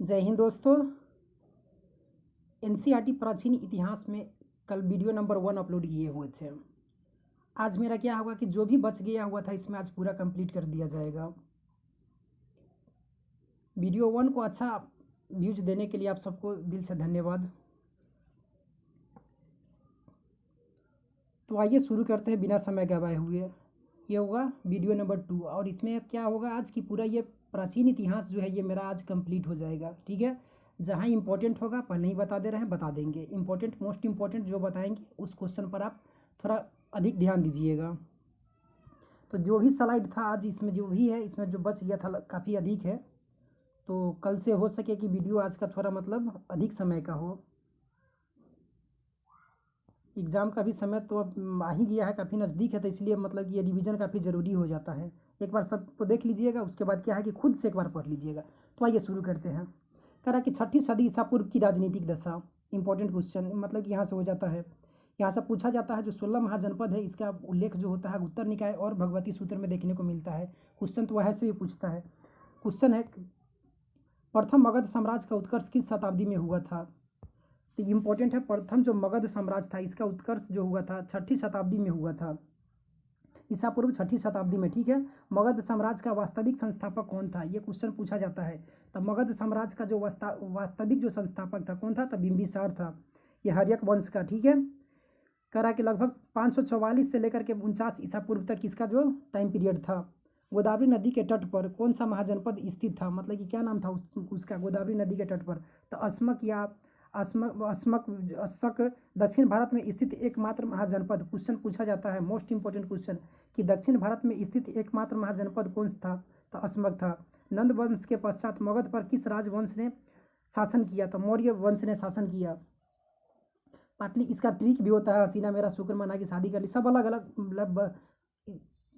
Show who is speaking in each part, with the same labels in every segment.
Speaker 1: जय हिंद दोस्तों। एनसीईआरटी प्राचीन इतिहास में कल वीडियो नंबर 1 अपलोड किए हुए थे। आज मेरा क्या होगा कि जो भी बच गया हुआ था इसमें आज पूरा कंप्लीट कर दिया जाएगा। वीडियो 1 को अच्छा व्यूज देने के लिए आप सबको दिल से धन्यवाद। तो आइए शुरू करते हैं बिना समय गवाए हुए। ये होगा वीडियो नंबर 2 और इसमें क्या होगा आज की पूरा ये प्राचीन इतिहास जो है ये मेरा आज कंप्लीट हो जाएगा। ठीक है, जहाँ इंपॉर्टेंट होगा पहले ही बता दे रहे हैं, बता देंगे। इंपॉर्टेंट मोस्ट इंपॉर्टेंट जो बताएंगे उस क्वेश्चन पर आप थोड़ा अधिक ध्यान दीजिएगा। तो जो भी स्लाइड था आज इसमें जो भी है इसमें जो बच गया था काफ़ी अधिक है, तो कल से हो सके कि वीडियो आज का थोड़ा मतलब अधिक समय का हो। एग्ज़ाम का भी समय तो अब आ ही गया है, काफ़ी नज़दीक है, तो इसलिए मतलब ये रिवीजन काफ़ी ज़रूरी हो जाता है। एक बार सबको देख लीजिएगा, उसके बाद क्या है कि खुद से एक बार पढ़ लीजिएगा। तो आइए शुरू करते हैं। कह रहा है कि 6ठी सदी ईसा पूर्व की राजनीतिक दशा। इंपॉर्टेंट क्वेश्चन मतलब कि यहाँ से हो जाता है। यहाँ से पूछा जाता है जो 16 महाजनपद है इसका उल्लेख जो होता है उत्तर निकाय और भगवती सूत्र में देखने को मिलता है। क्वेश्चन तो वह से भी पूछता है। क्वेश्चन है प्रथम मगध साम्राज्य का उत्कर्ष किस शताब्दी में हुआ था। तो इम्पोर्टेंट है, प्रथम जो मगध साम्राज्य था इसका उत्कर्ष जो हुआ था 6ठी शताब्दी में हुआ था, ईसा पूर्व 6ठी शताब्दी में। ठीक है, मगध साम्राज्य का वास्तविक संस्थापक कौन था, ये क्वेश्चन पूछा जाता है। तो मगध साम्राज्य का जो वास्तविक जो संस्थापक था कौन था, तो बिंबिसार था, ये हर्यक वंश का। ठीक है, कह रहा है कि लगभग 544 से लेकर के 49 ईसा पूर्व तक इसका जो टाइम पीरियड था। गोदावरी नदी के तट पर कौन सा महाजनपद स्थित था, मतलब कि क्या नाम था उसका, गोदावरी नदी के तट पर। तो अस्मक या अस्मक दक्षिण भारत में स्थित एकमात्र महाजनपद। क्वेश्चन पूछा जाता है मोस्ट इंपोर्टेंट क्वेश्चन कि दक्षिण भारत में स्थित एकमात्र महाजनपद कौन सा था, तो अस्मक था। नंद वंश के पश्चात मगध पर किस राजवंश ने शासन किया, तो मौर्य वंश ने शासन किया। पाटली इसका ट्रिक भी होता है, हसीना मेरा शुक्र मना की शादी कर ली, सब अलग अलग मतलब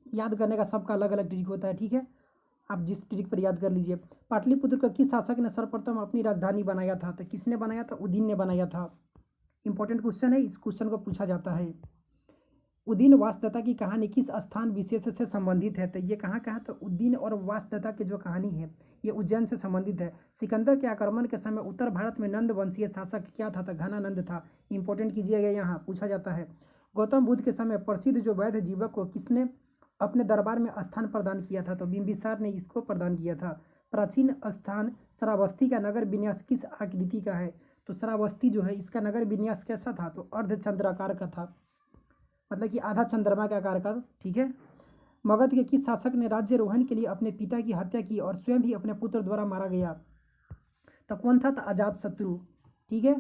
Speaker 1: याद करने का सबका अलग अलग ट्रिक होता है। ठीक है, आप जिस ट्रिक पर याद कर लीजिए। पाटलिपुत्र को किस शासक ने सर्वप्रथम अपनी राजधानी बनाया था, तो किसने बनाया था, उदीन ने बनाया था। इंपॉर्टेंट क्वेश्चन है, इस क्वेश्चन को पूछा जाता है। उदीन वासदत्ता की कहानी किस स्थान विशेष से संबंधित है, तो ये कहाँ का है, तो उदीन और वासदत्ता की जो कहानी है ये उज्जैन से संबंधित है। सिकंदर के आक्रमण के समय उत्तर भारत में नंद वंशीय शासक क्या था, तो घनानंद था। इंपॉर्टेंट कीजिएगा, यहाँ पूछा जाता है। गौतम बुद्ध के समय प्रसिद्ध जो वैद्य जीवक को किसने अपने दरबार में स्थान प्रदान किया था, तो बिंबिसार ने इसको प्रदान किया था। प्राचीन स्थान श्रावस्ती का नगर विन्यास किस आकृति का है, तो श्रावस्ती जो है इसका नगर विन्यास कैसा था, तो अर्धचंद्राकार का था, मतलब कि आधा चंद्रमा के आकार का। ठीक है, मगध के किस शासक ने राज्यरोहण के लिए अपने पिता की हत्या की और स्वयं भी अपने पुत्र द्वारा मारा गया, तो कौन था, तो अजात शत्रु। ठीक है,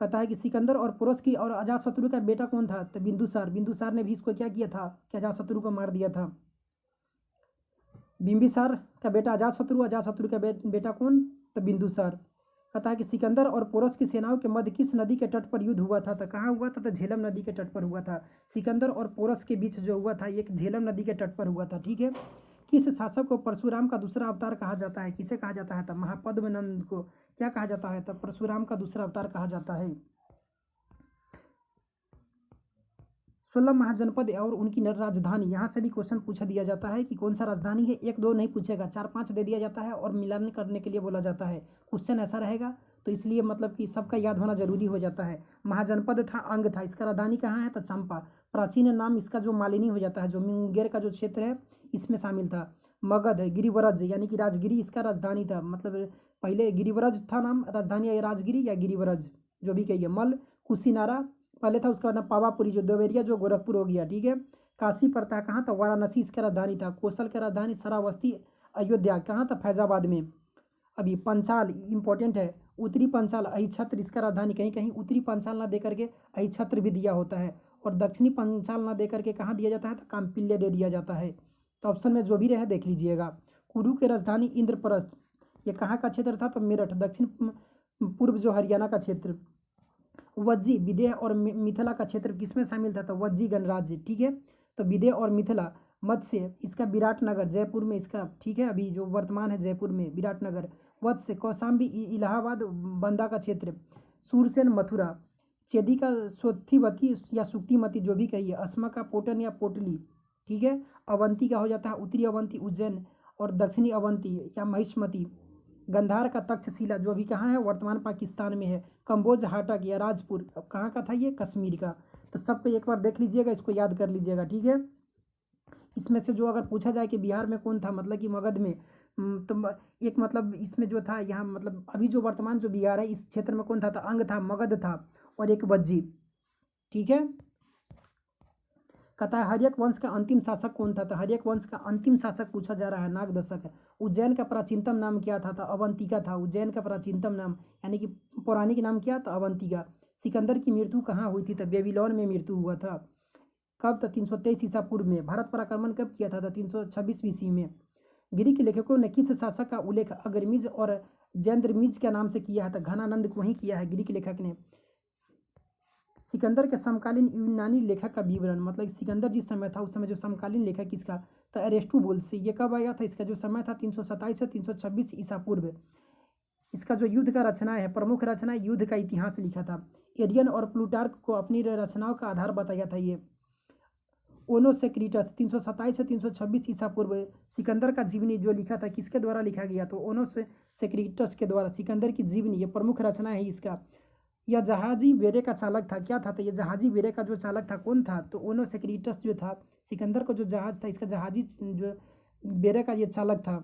Speaker 1: कहता है कि सिकंदर और पुरुष की और अजात शत्रु का बेटा कौन था, तो बिंदुसार। बिंदुसार ने भी इसको क्या किया था कि अजात शत्रु को मार दिया था। बिंबिसार का बेटा अजात शत्रु, अजात शत्रु का बेटा कौन, तो बिंदुसार। कहता है कि सिकंदर और पोरस की सेनाओं के मध्य किस नदी के तट पर युद्ध हुआ था, तो कहाँ हुआ था, तो झेलम नदी के तट पर हुआ था। सिकंदर और पोरस के बीच जो हुआ था एक झेलम नदी के तट पर हुआ था। ठीक है, किस शासक को परशुराम का दूसरा अवतार कहा जाता है, किसे कहा जाता है, तो महापद्मनंद को क्या कहा जाता है, तो परशुराम का दूसरा अवतार कहा जाता है। 16 महाजनपद और उनकी राजधानी, यहाँ से भी क्वेश्चन पूछा दिया जाता है कि कौन सा राजधानी है। एक दो नहीं पूछेगा, 4 5 दे दिया जाता है और मिलान करने के लिए बोला जाता है। क्वेश्चन ऐसा रहेगा, तो इसलिए मतलब कि सबका याद होना जरूरी हो जाता है। महाजनपद था, अंग था, इसका राजधानी कहाँ है, तो चंपा। प्राचीन नाम इसका जो मालिनी हो जाता है, जो मुंगेर का जो क्षेत्र है इसमें शामिल था। मगध गिरिव्रज यानी कि राजगिरी इसका राजधानी था, मतलब पहले गिरिव्रज था नाम राजधानी, या राजगिरी या गिरिव्रज जो भी कहिए। मल कुशीनारा पहले था, उसके बाद पावापुरी जो देवरिया जो गोरखपुर हो गया। ठीक है, काशी पड़ता है कहाँ, तो वाराणसी इसका राजधानी था। कौशल का राजधानी श्रावस्ती। अयोध्या कहाँ था, फैजाबाद में। अभी पंचाल इंपॉर्टेंट है, उत्तरी पंचाल अहिछत्र इसका राजधानी। कहीं कहीं उत्तरी पंचाल ना दे करके अहिछत्र भी दिया होता है, और दक्षिणी पंचाल ना दे करके कहाँ दिया जाता है, तो काम्पिल्य दे दिया जाता है। तो ऑप्शन में जो भी रहे देख लीजिएगा। कुरु की राजधानी इंद्रप्रस्थ, ये कहाँ का क्षेत्र था, तो मेरठ दक्षिण पूर्व जो हरियाणा का क्षेत्र। वज्जी विदेह और मिथिला का क्षेत्र किसमें शामिल था, तो वज्जी गणराज्य। ठीक है, तो विदेह और मिथिला। मत्स्य इसका विराटनगर जयपुर में इसका। ठीक है, अभी जो वर्तमान है जयपुर में विराटनगर। वत्स्य कौशाम्बी इलाहाबाद बंदा का क्षेत्र। सूरसेन मथुरा। चेदी का सोथिवती या सुक्तिमती जो भी कहिए। अस्मा का पोटन या पोटली। ठीक है, अवंती का हो जाता है उत्तरी अवंती उज्जैन, और दक्षिणी अवंती या महिष्मती गंधार का तक्षशिला जो अभी कहाँ है, वर्तमान पाकिस्तान में है। कंबोज हाटक या राजपुर कहाँ का था, ये कश्मीर का। तो सबको एक बार देख लीजिएगा, इसको याद कर लीजिएगा, ठीक है। इसमें से जो अगर पूछा जाए कि बिहार में कौन था, मतलब कि मगध में, तो एक मतलब इसमें जो था यहाँ, मतलब अभी जो वर्तमान जो बिहार है इस क्षेत्र में कौन था, तो अंग था, मगध था, और एक वज्जी, ठीक है। कहता है हर्यक वंश का अंतिम शासक कौन था, तो हर्यक वंश का अंतिम शासक पूछा जा रहा है, नागदशक है। उज्जैन का प्राचीनतम नाम क्या था, तो अवंतिका था। उज्जैन का प्राचीनतम नाम यानी कि पौराणिक नाम क्या, तो अवंतिका। सिकंदर की मृत्यु कहाँ हुई थी, तो बेबीलोन में मृत्यु हुआ था। कब, तो 323 ईसा पूर्व में। भारत पर आक्रमण कब किया था, तो 326 ईस्वी में। ग्रीक लेखकों ने किस शासक का उल्लेख अग्रमिज और जैंद्रमिज के नाम से किया है, तो घनानंद को ही किया है ग्रीक लेखक ने। सिकंदर के समकालीन यूनानी लेखक का विवरण, मतलब सिकंदर जिस समय था उस समय जो समकालीन लेखक किसका, तो अरिस्टोबुलस से। ये कब आया था, इसका जो समय था 327 से 326 ईसा पूर्व। इसका जो युद्ध का रचना है, प्रमुख रचना युद्ध का इतिहास लिखा था। एरियन और प्लूटार्क को अपनी रचनाओं का आधार बताया था ये। ओनोसेक्रिटस 327 से 326 ईसा पूर्व। सिकंदर का जीवनी जो लिखा था किसके द्वारा लिखा गया, तो ओनोसेक्रिटस के द्वारा। सिकंदर की जीवनी ये प्रमुख रचना है इसका। यह जहाजी बेड़े का चालक था, क्या था, तो ये जहाजी बेड़े का जो चालक था कौन था, तो ओनोसेक्रिटस जो था। सिकंदर को जो जहाज था इसका जहाजी जो बेड़े का ये चालक था।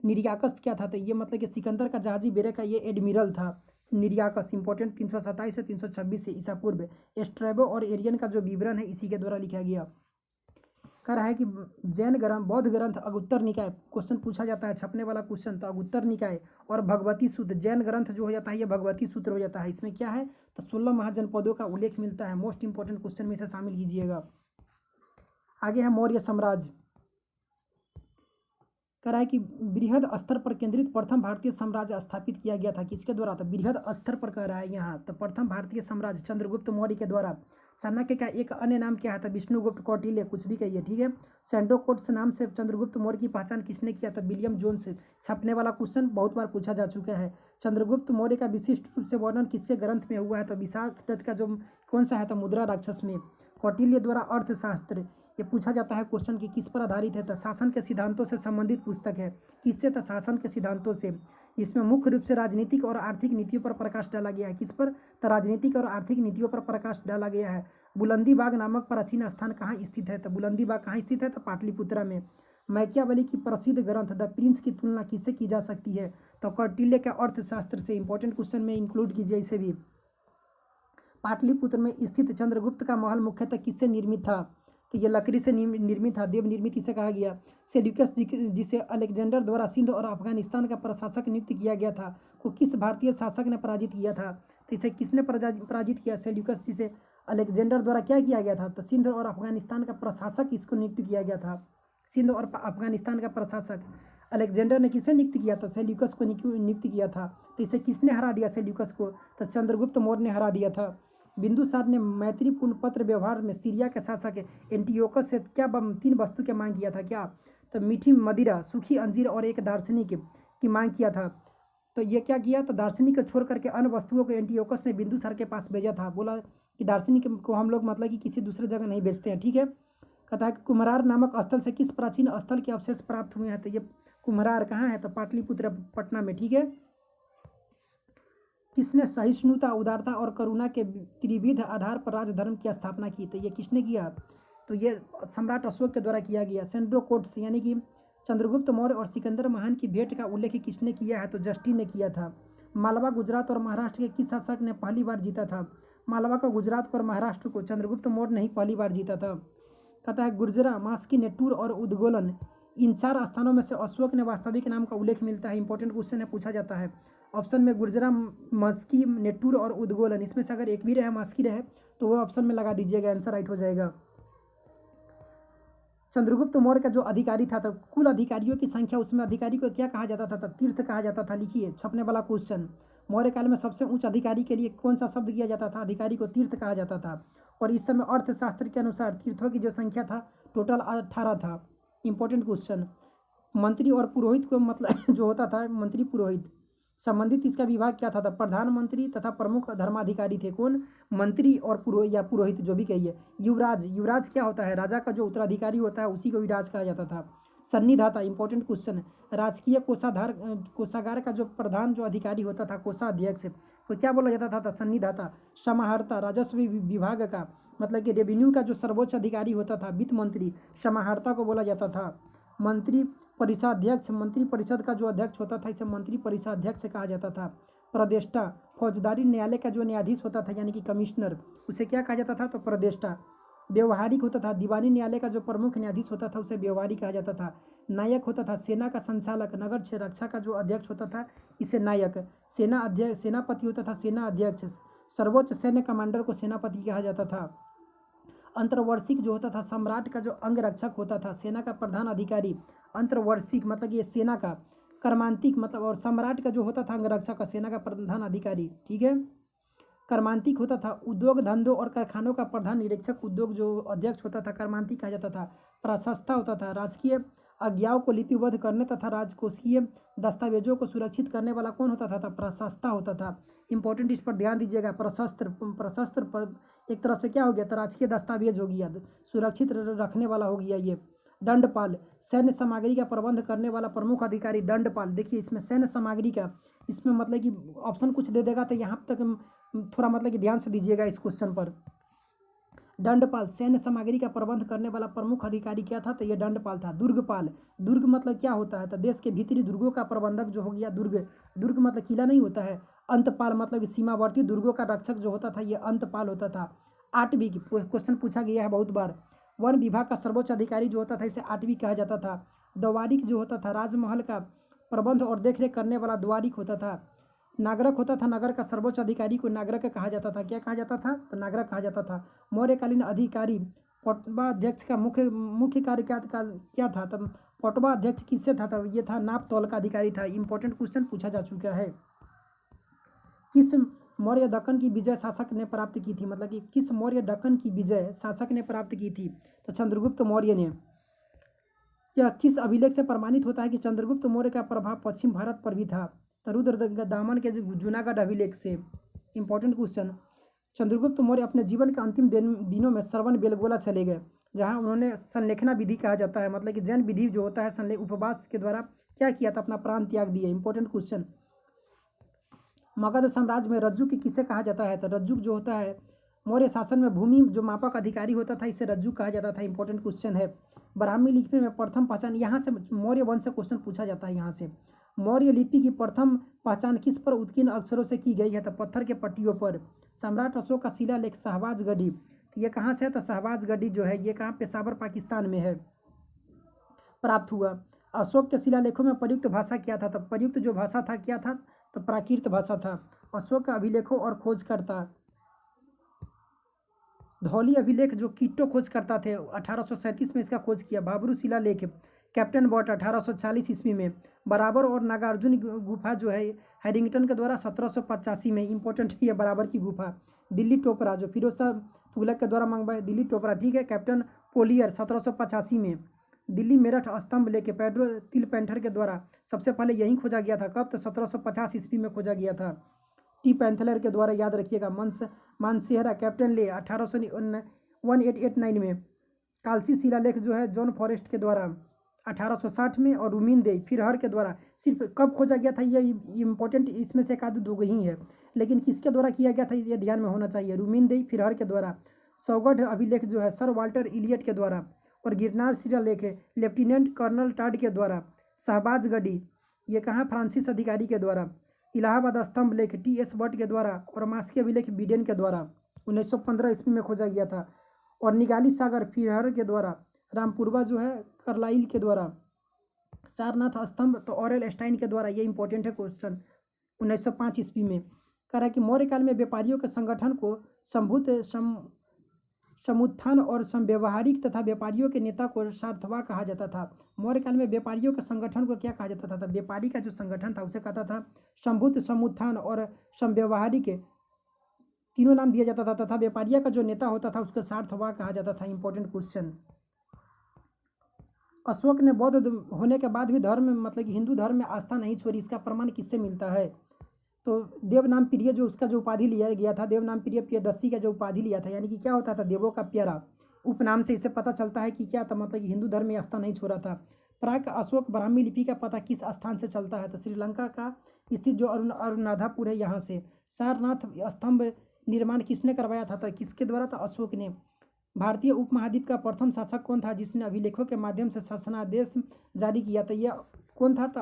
Speaker 1: निर्याकस क्या था, तो ये मतलब कि सिकंदर का जहाजी बेड़े का ये एडमिरल था, निर्याकस। इंपॉर्टेंट 327 से 326 से ईसा पूर्व। एस्ट्रेबो और एरियन का जो विवरण है इसी के द्वारा लिखा गया। कह रहा है कि जैन ग्रंथ, बौद्ध ग्रंथ अगुत्तर निकाय, क्वेश्चन पूछा जाता है छपने वाला क्वेश्चन, तो अगुत्तर निकाय और भगवती सूत्र। जैन ग्रंथ जो हो जाता है ये भगवती सूत्र हो जाता है। इसमें क्या है, तो 16 महाजनपदों का उल्लेख मिलता है। मोस्ट इंपॉर्टेंट क्वेश्चन में इसे शामिल कीजिएगा। आगे है मौर्य साम्राज्य। कह रहा है कि बृहद स्तर पर केंद्रित प्रथम भारतीय साम्राज्य स्थापित किया गया था, किसके द्वारा, था बृहद स्तर पर कह रहा है यहाँ, तो प्रथम भारतीय साम्राज्य चंद्रगुप्त मौर्य के द्वारा। चाणक्य का एक अन्य नाम क्या है, था विष्णुगुप्त कौटिल्य, कुछ भी कहिए, ठीक है। सैंडोकोट्स नाम से चंद्रगुप्त मौर्य की पहचान किसने किया, था विलियम जोन्स। छपने वाला क्वेश्चन बहुत बार पूछा जा चुका है। चंद्रगुप्त मौर्य का विशिष्ट रूप से वर्णन किसके ग्रंथ में हुआ है, तो विशाख दत्त का जो कौन सा है, तो मुद्रा राक्षस में। कौटिल्य द्वारा अर्थशास्त्र, ये पूछा जाता है क्वेश्चन कि किस पर आधारित है, तो शासन के सिद्धांतों से संबंधित पुस्तक है। किससे, तो शासन के सिद्धांतों से। इसमें मुख्य रूप से राजनीतिक और आर्थिक नीतियों पर प्रकाश डाला गया है। किस पर, तो राजनीतिक और आर्थिक नीतियों पर प्रकाश डाला गया है। बुलंदी बाग नामक प्राचीन स्थान कहाँ स्थित है, तो बुलंदी बाग कहाँ स्थित है, तो पाटलिपुत्रा में। मैकियावेली की प्रसिद्ध ग्रंथ द प्रिंस की तुलना किससे की जा सकती है, तो कौटिल्य के अर्थशास्त्र से। इंपॉर्टेंट क्वेश्चन में इंक्लूड कीजिए इसे भी। पाटलिपुत्र में स्थित चंद्रगुप्त का महल मुख्यतः किससे निर्मित था, तो ये लकड़ी से निर्मित था, देव निर्मित इसे कहा गया। सेल्यूकस जिसे अलेक्जेंडर द्वारा सिंध और अफगानिस्तान का प्रशासक नियुक्त किया गया था, को किस भारतीय शासक ने पराजित किया था, तो इसे किसने पराजित किया, सेल्यूकस जिसे अलेक्जेंडर द्वारा क्या किया गया था, तो सिंध और अफगानिस्तान का प्रशासक इसको नियुक्त किया गया था। सिंध और अफगानिस्तान का प्रशासक अलेक्जेंडर ने किसे नियुक्त किया था, सेल्यूकस को नियुक्त किया था। तो इसे किसने हरा दिया, सेल्यूकस को, तो चंद्रगुप्त मौर्य ने हरा दिया था। बिंदुसार ने मैत्रीपूर्ण पत्र व्यवहार में सीरिया के शासक एंटियोकस से क्या 3 वस्तु की मांग किया था, क्या, तो मीठी मदिरा, सूखी अंजीर और एक दार्शनिक की मांग किया था। तो ये क्या किया, तो दार्शनिक को छोड़ करके अन्य वस्तुओं को एंटियोकस ने बिंदुसार के पास भेजा था। बोला कि दार्शनिक को हम लोग मतलब कि किसी दूसरे जगह नहीं भेजते हैं, ठीक है। कहता है कि कुम्हरार नामक स्थल से किस प्राचीन स्थल के अवशेष प्राप्त हुए हैं, तो ये कुम्हरार कहाँ है, तो पाटलिपुत्र पटना में, ठीक है। किसने सहिष्णुता, उदारता और करुणा के त्रिविध आधार पर राजधर्म की स्थापना की, तो ये किसने किया, तो ये सम्राट अशोक के द्वारा किया गया। सेंड्रोकोट्स यानी कि चंद्रगुप्त मौर्य और सिकंदर महान की भेंट का उल्लेख किसने किया है, तो जस्टिन ने किया था। मालवा, गुजरात और महाराष्ट्र के किस शासक ने पहली बार जीता था, मालवा का, गुजरात और महाराष्ट्र को चंद्रगुप्त मौर्य ने ही पहली बार जीता था। कहता है गुर्जरा, मास्की, नेटूर और उद्गोलन, इन 4 स्थानों में से अशोक ने वास्तविक नाम का उल्लेख मिलता है। इंपॉर्टेंट क्वेश्चन है, पूछा जाता है। ऑप्शन में गुर्जरा, मस्की, नेटूर और उद्गोलन, इसमें से अगर एक भी रहे, मास्की रहे, तो वो ऑप्शन में लगा दीजिएगा, आंसर राइट हो जाएगा। चंद्रगुप्त मौर्य का जो अधिकारी था, तो कुल अधिकारियों की संख्या, उसमें अधिकारी को क्या कहा जाता था, तो तीर्थ कहा जाता था। लिखिए छपने वाला क्वेश्चन, मौर्य काल में सबसे उच्च अधिकारी के लिए कौन सा शब्द किया जाता था, अधिकारी को तीर्थ कहा जाता था। और इस समय अर्थशास्त्र के अनुसार तीर्थों की जो संख्या था टोटल 18 था। Important question. मंत्री और पुरोहित को मतलब जो होता था मंत्री पुरोहित संबंधित, इसका विभाग क्या था, प्रधानमंत्री तथा प्रमुख धर्माधिकारी थे। कौन, मंत्री और पुरोहित या पुरोहित जो भी कहिए। युवराज, युवराज क्या होता है, राजा का जो उत्तराधिकारी होता है उसी को युवराज कहा जाता था। सन्निधाता इंपॉर्टेंट क्वेश्चन है। राजकीय कोषागार का जो प्रधान जो अधिकारी होता था, कोषाध्यक्ष, तो क्या बोला जाता था? सन्निधाता। समाहर्ता राजस्व विभाग का मतलब कि रेवेन्यू का जो सर्वोच्च अधिकारी होता था, वित्त मंत्री, समाहर्ता को बोला जाता था। मंत्री परिषदाध्यक्ष, मंत्री परिषद का जो अध्यक्ष होता था इसे मंत्री परिषदाध्यक्ष कहा जाता था। प्रदेष्टा फौजदारी न्यायालय का जो न्यायाधीश होता था यानी कि कमिश्नर, उसे क्या कहा जाता था? तो प्रदेष्टा। व्यवहारिक होता था, दीवानी न्यायालय का जो प्रमुख न्यायाधीश होता था उसे व्यवहारिक कहा जाता था। नायक होता था, सेना का संचालक, नगर रक्षा का जो अध्यक्ष होता था इसे नायक। सेना अध्यक्ष, सेनापति होता था सेना अध्यक्ष। सर्वोच्च सैन्य कमांडर को सेनापति कहा जाता था। अंतर्वर्षिक जो होता था, सम्राट का जो अंगरक्षक होता था, सेना का प्रधान अधिकारी। अंतर्वर्षिक मतलब ये सेना का। कर्मांतिक मतलब, और सम्राट का जो होता था अंगरक्षक का, सेना का प्रधान अधिकारी, ठीक है। कर्मांतिक होता था उद्योग धंधों और कारखानों का प्रधान निरीक्षक, उद्योग जो अध्यक्ष होता था कर्मांतिक कहा जाता था। प्रशस्ता होता था राजकीय आज्ञाओं को लिपिबद्ध करने तथा राजकोषीय दस्तावेजों को सुरक्षित करने वाला कौन होता था? प्रशस्ता होता था। इंपॉर्टेंट, इस पर ध्यान दीजिएगा। प्रशस्त्र, प्रशस्त्र पर एक तरफ से क्या हो गया? तो राजकीय दस्तावेज हो गया, सुरक्षित रखने वाला हो गया ये। दंडपाल, सैन्य सामग्री का प्रबंध करने वाला प्रमुख अधिकारी दंडपाल। देखिए इसमें सैन्य सामग्री का, इसमें मतलब कि ऑप्शन कुछ दे देगा तो यहाँ तक थोड़ा मतलब कि ध्यान से दीजिएगा इस क्वेश्चन पर। दंडपाल, सैन्य सामग्री का प्रबंध करने वाला प्रमुख अधिकारी क्या था? तो ये दंडपाल था। दुर्गपाल, दुर्ग मतलब क्या होता है? तो देश के भीतरी दुर्गों का प्रबंधक जो हो गया दुर्ग। दुर्ग मतलब किला नहीं होता है। अंतपाल मतलब कि सीमावर्ती दुर्गों का रक्षक जो होता था ये अंतपाल होता था। 8वीं क्वेश्चन पूछा गया है बहुत बार। वन विभाग का सर्वोच्च अधिकारी जो होता था इसे 8वीं कहा जाता था। द्वारिक जो होता था राजमहल का प्रबंध और देखरेख करने वाला द्वारिक होता था। नागरक होता था, नगर का सर्वोच्च अधिकारी को नागरक कहा जाता था। क्या कहा जाता था? तो नागरक कहा जाता था। मौर्यकालीन अधिकारी पटवा अध्यक्ष का मुख्य कार्य क्या था? तब पटवा अध्यक्ष किससे था? तब ये था नाप तौल का अधिकारी था। इंपॉर्टेंट क्वेश्चन पूछा जा चुका है। किस मौर्य दक्कन की विजय शासक ने प्राप्त की थी? मतलब कि किस मौर्य दक्कन की विजय शासक ने प्राप्त की थी? तो चंद्रगुप्त मौर्य ने। यह किस अभिलेख से प्रमाणित होता है कि चंद्रगुप्त मौर्य का प्रभाव पश्चिम भारत पर भी था? तो रुद्रदामन के जूनागढ़ अभिलेख से। Important question. चंद्रगुप्त मौर्य अपने जीवन के अंतिम दिनों में श्रवण बेलगोला चले गए, जहां उन्होंने संलेखना विधि कहा जाता है, मतलब कि जैन विधि जो होता है उपवास के द्वारा क्या किया था? अपना प्राण त्याग दिया। Important question. मगध साम्राज्य में रज्जुक किसे कहा जाता है? तो रज्जुक जो होता है मौर्य शासन में भूमि जो मापक अधिकारी होता था इसे रज्जुक कहा जाता था। इंपॉर्टेंट क्वेश्चन है। ब्राह्मी लिपि में प्रथम पहचान, यहाँ से मौर्य वंश से क्वेश्चन पूछा जाता है। यहाँ से मौर्य लिपि की प्रथम पहचान किस पर उत्कीर्ण अक्षरों से की गई है? तो पत्थर के पट्टियों पर। सम्राट अशोक का शिलालेख शहबाज गढ़ी, ये कहाँ से है? तो शहबाज गढ़ी जो है ये कहाँ? पेशावर पाकिस्तान में है, प्राप्त हुआ। अशोक के शिलालेखों में प्रयुक्त भाषा क्या था? तो प्रयुक्त जो भाषा था क्या था? तो प्राकृत भाषा था। अशोक का अभिलेखों और खोजकर्ता, धौली अभिलेख जो कीटो खोज करता थे 1837 में इसका खोज किया। बाबरू शिलालेख कैप्टन बॉट 1840 ईस्वी में। बराबर और नागार्जुन गुफा जो है हैरिंगटन के द्वारा 1785 में। इंपॉर्टेंट है बराबर की गुफा। दिल्ली टोपरा जो फिरोज शाह तुगलक के द्वारा मंगवाए, दिल्ली टोपरा, ठीक है। कैप्टन पोलियर 1785 में। दिल्ली मेरठ स्तंभ लेके पेड्रो तिल पेंथर के द्वारा सबसे पहले यहीं खोजा गया था। कब? तो 1750 ईस्वी में खोजा गया था, टी पैंथलर के द्वारा, याद रखिएगा। मानसेहरा कैप्टन ले 181889 में। कालसी शिलालेख जो है जॉन फॉरेस्ट के द्वारा 1860 में, और रूमिन दे फिरहर के द्वारा सिर्फ कब खोजा गया था? ये इंपॉर्टेंट, इसमें से एक आध दो ही है, लेकिन किसके द्वारा किया गया था ये ध्यान में होना चाहिए। रूमिन दे फिरहर के द्वारा। सौगढ़ अभिलेख जो है सर वाल्टर इलियट के द्वारा, और गिरनार शिलालेख लेफ्टिनेंट कर्नल टाड के द्वारा। शहबाज गढ़ी ये कहाँ? फ्रांसिस अधिकारी के द्वारा। इलाहाबाद स्तंभ लेख टी.एस. बट के द्वारा, और मास्की अभिलेख बिडेन के द्वारा 1915 ईस्वी में खोजा गया था। और निगाली सागर फिरहर के द्वारा। रामपुरवा जो है करलाइल के द्वारा। सारनाथ स्तंभ तो ऑरेल स्टाइन के द्वारा। ये इंपॉर्टेंट है क्वेश्चन। 1905 ईस्वी में कह रहा है कि मौर्य काल में व्यापारियों के संगठन को समुत्थान और समव्यवहारिक तथा व्यापारियों के नेता को सार्थवा कहा जाता था। मौर्य काल में व्यापारियों के संगठन को क्या कहा जाता था? व्यापारी का जो संगठन था उसे कहता था संभुत, समुत्थान और समव्यवहारिक, तीनों नाम दिया जाता था। तथा व्यापारियों का जो नेता होता था उसको सार्थवा कहा जाता था। Important question. अशोक ने बौद्ध होने के बाद भी धर्म मतलब कि हिंदू धर्म में आस्था नहीं छोड़ी, इसका प्रमाण किससे मिलता है? तो देवनाम प्रिय जो उसका जो उपाधि लिया गया था, देवनाम प्रिय प्रियदर्शी का जो उपाधि लिया था, यानी कि क्या होता था? देवों का प्यारा, उपनाम से इसे पता चलता है कि क्या था? मतलब कि हिंदू धर्म में आस्था नहीं छोड़ा था। प्राक अशोक ब्राह्मी लिपि का पता किस स्थान से चलता है? तो श्रीलंका का स्थित जो अरुणाधापुर है यहाँ से। सारनाथ स्तंभ निर्माण किसने करवाया था? तो किसके द्वारा? था अशोक ने। भारतीय उपमहाद्वीप का प्रथम शासक कौन था जिसने अभिलेखों के माध्यम से शासनादेश जारी किया? तो यह कौन था? तो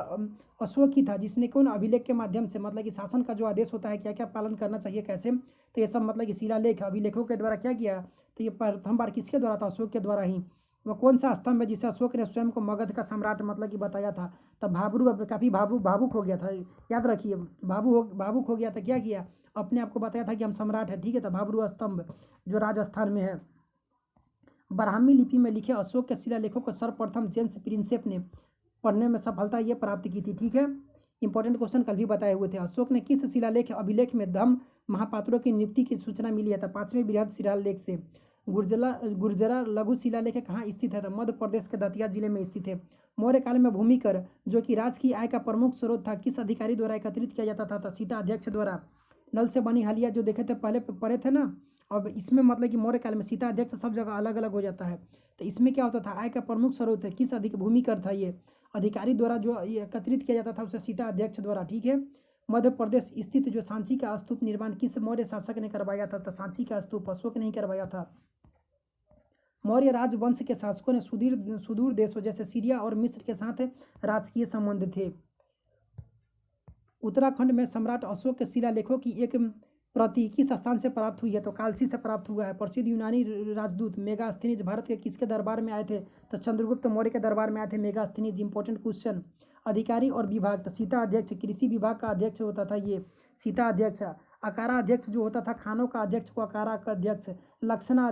Speaker 1: अशोक ही था, जिसने कौन अभिलेख के माध्यम से, मतलब कि शासन का जो आदेश होता है क्या क्या पालन करना चाहिए कैसे, तो ये सब मतलब कि शिलालेख अभिलेखों के द्वारा क्या किया? तो ये प्रथम बार किसके द्वारा था? अशोक के द्वारा ही। वह कौन सा स्तंभ है जिसे अशोक ने स्वयं को मगध का सम्राट मतलब कि बताया था? तब काफ़ी भावुक हो गया था, याद रखिए। भावुक हो गया था, क्या किया? अपने आप को बताया था कि हम सम्राट हैं, ठीक है। तो भाबरू स्तंभ जो राजस्थान में है। ब्राह्मी लिपि में लिखे अशोक के शिलालेखों को सर्वप्रथम जेम्स प्रिंसेप ने पढ़ने में सफलता ये प्राप्त की थी, ठीक है। इंपॉर्टेंट क्वेश्चन कल भी बताए हुए थे। अशोक ने किस शिलालेख अभिलेख में धम्म महापात्रों की नियुक्ति की सूचना मिली है? था 5वें बृहद शिलालेख से। गुर्जरा लघु शिलालेख कहाँ स्थित है? तो मध्य प्रदेश के दतिया जिले में स्थित है। मौर्य काल में भूमि कर जो कि राज्य की आय का प्रमुख स्रोत था किस अधिकारी द्वारा एकत्रित किया जाता था? सीता अध्यक्ष द्वारा। नल से बनी हलिया जो देखे थे पहले पढ़े थे ना, अब इसमें मतलब कि मौर्य काल में सीता अध्यक्ष सब जगह अलग अलग हो जाता है। तो इसमें क्या होता था? आय का प्रमुख स्रोत है किस अधिक भूमि कर था ये अधिकारी द्वारा जो ये एकत्रित किया जाता था उसे सीता अध्यक्ष द्वारा, ठीक है। मध्य प्रदेश स्थित जो सांची का स्तूप निर्माण किस मौर्य शासक ने करवाया था? तो सांची का स्तूप अशोक ने ही करवाया था। मौर्य राजवंश के शासकों ने सुदूर देशों जैसे सीरिया और मिस्र के साथ राजकीय संबंध थे। उत्तराखंड में सम्राट अशोक के शिलालेखों की एक प्रति किस स्थान से प्राप्त हुई है? तो कालसी से प्राप्त हुआ है। प्रसिद्ध यूनानी राजदूत मेगास्थनीज भारत के किसके दरबार में आए थे? तो चंद्रगुप्त मौर्य के दरबार में आए थे मेगास्थनीज। Important question. अधिकारी और विभाग, तो सीता अध्यक्ष कृषि विभाग का अध्यक्ष होता था ये सीता अध्यक्ष। अकारा अध्यक्ष जो होता था खानों का अध्यक्ष को अकारा का अध्यक्ष। लक्षणा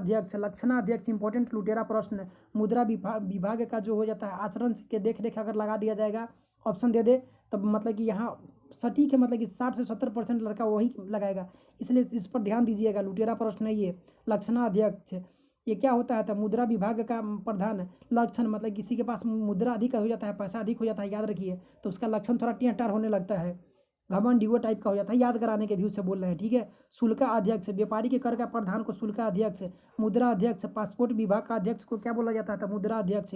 Speaker 1: अध्यक्ष इंपॉर्टेंट लुटेरा प्रश्न। मुद्रा विभाग का जो हो जाता है आचरण के देख रेख अगर लगा दिया जाएगा, ऑप्शन दे दे, तब मतलब कि यहाँ सटीक है, मतलब कि 60 से 70% लड़का वही लगाएगा, इसलिए इस पर ध्यान दीजिएगा। लुटेरा प्रश्न है ये। लक्षणा अध्यक्ष ये क्या होता है? तो मुद्रा विभाग का प्रधान। लक्षण मतलब किसी के पास मुद्रा अधिक हो जाता है, पैसा अधिक हो जाता है, याद रखिए, तो उसका लक्षण थोड़ा टेढ़ होने लगता है, घमंड डिवो टाइप का हो जाता है, याद कराने के व्यू से बोल रहे हैं, ठीक है। शुल्का अध्यक्ष व्यापारी के कर का प्रधान को शुल्का अध्यक्ष। मुद्रा अध्यक्ष पासपोर्ट विभाग का अध्यक्ष को क्या बोला जाता था? मुद्रा अध्यक्ष।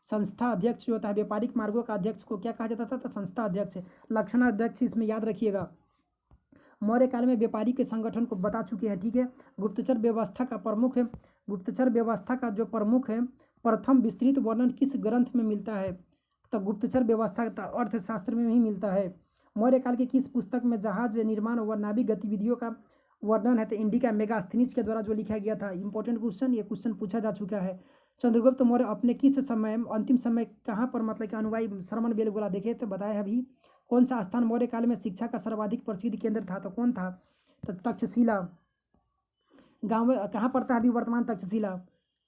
Speaker 1: संस्था अध्यक्ष जो होता है व्यापारिक मार्गों का अध्यक्ष को क्या कहा जाता था? तो संस्था अध्यक्ष। लक्षणा अध्यक्ष इसमें याद रखिएगा। मौर्य काल में व्यापारी के संगठन को बता चुके हैं, ठीक है। गुप्तचर व्यवस्था का प्रमुख है, गुप्तचर व्यवस्था का जो प्रमुख है प्रथम विस्तृत वर्णन किस ग्रंथ में मिलता है? तो गुप्तचर व्यवस्था का अर्थशास्त्र में ही मिलता है। मौर्य काल की किस पुस्तक में जहाज निर्माण व नाविक गतिविधियों का वर्णन है? तो इंडिका मेगास्थनीज के द्वारा जो लिखा गया था। इंपॉर्टेंट क्वेश्चन, ये क्वेश्चन पूछा जा चुका है। चंद्रगुप्त मौर्य अपने किस समय अंतिम समय कहाँ पर मतलब कि अनुयायी श्रवण बेलगोला देखे तो बताया अभी। कौन सा स्थान मौर्य काल में शिक्षा का सर्वाधिक प्रसिद्ध केंद्र था? तो कौन था? तो तक्षशिला। गाँव में कहाँ पड़ता है अभी वर्तमान तक्षशिला?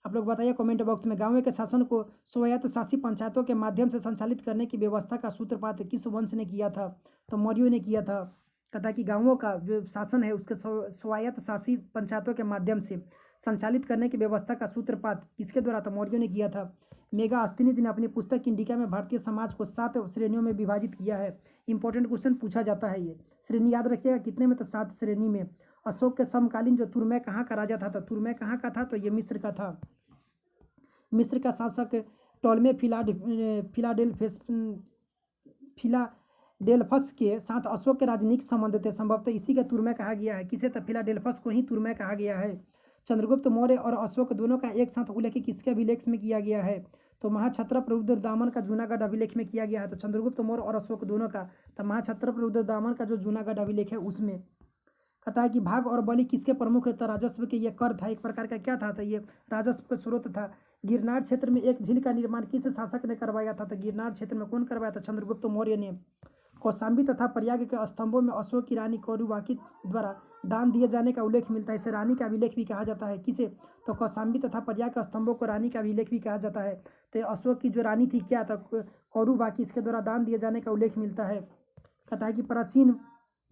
Speaker 1: आप लोग बताइए कमेंट बॉक्स में। गाँव के शासन को स्वायत्त शासी पंचायतों के माध्यम से संचालित करने की व्यवस्था का सूत्रपात किस वंश ने किया था? तो मौर्यों ने किया था। कहता है कि गाँवों का जो शासन है उसके स्वायत्त शासी पंचायतों के माध्यम से संचालित करने की व्यवस्था का सूत्रपात किसके द्वारा? तो मौर्यों ने किया था। मेगास्थनीज ने अपनी पुस्तक इंडिका में भारतीय समाज को 7 श्रेणियों में विभाजित किया है। इंपॉर्टेंट क्वेश्चन पूछा जाता है, ये श्रेणी याद रखिएगा कितने में? तो 7 श्रेणी में। अशोक के समकालीन जो तुर्मै कहाँ का राजा था? तो तुर्मै कहाँ का था? तो ये मिस्र का था। मिस्र का शासक टॉलमे फिलाडेल्फस के साथ अशोक के राजनीतिक संबंध थे, संभवतः इसी का तुर्मै कहा गया है। किसे? तो फिलाडेल्फस को ही तुर्मै कहा गया है। चंद्रगुप्त मौर्य और अशोक दोनों का एक साथ उल्लेख किसके अभिलेख में किया गया है? तो महाक्षत्रप रुद्रदामन का जूनागढ़ अभिलेख में किया गया है। तो चंद्रगुप्त मौर्य और अशोक दोनों का, तो महाक्षत्रप रुद्रदामन का जो जूनागढ़ अभिलेख है उसमें। कहता है कि भाग और बलि किसके प्रमुख है? तो राजस्व के ये कर था, एक प्रकार का क्या था? तो ये राजस्व का स्रोत था। गिरनार क्षेत्र में एक झील का निर्माण किस शासक ने करवाया था? तो गिरनार क्षेत्र में कौन करवाया था? चंद्रगुप्त मौर्य ने। कौशाम्बी तथा प्रयाग के स्तंभों में अशोक की रानी कौरवाकी द्वारा दान दिए जाने का उल्लेख मिलता है। इसे रानी का अभिलेख भी कहा जाता है। किसे? तो कौशाम्बी तथा प्रयाग के स्तंभों को रानी का अभिलेख भी कहा जाता है। तो अशोक की जो रानी थी क्या था? कौरवाकी, इसके द्वारा दान दिए जाने का उल्लेख मिलता है। कहता है कि प्राचीन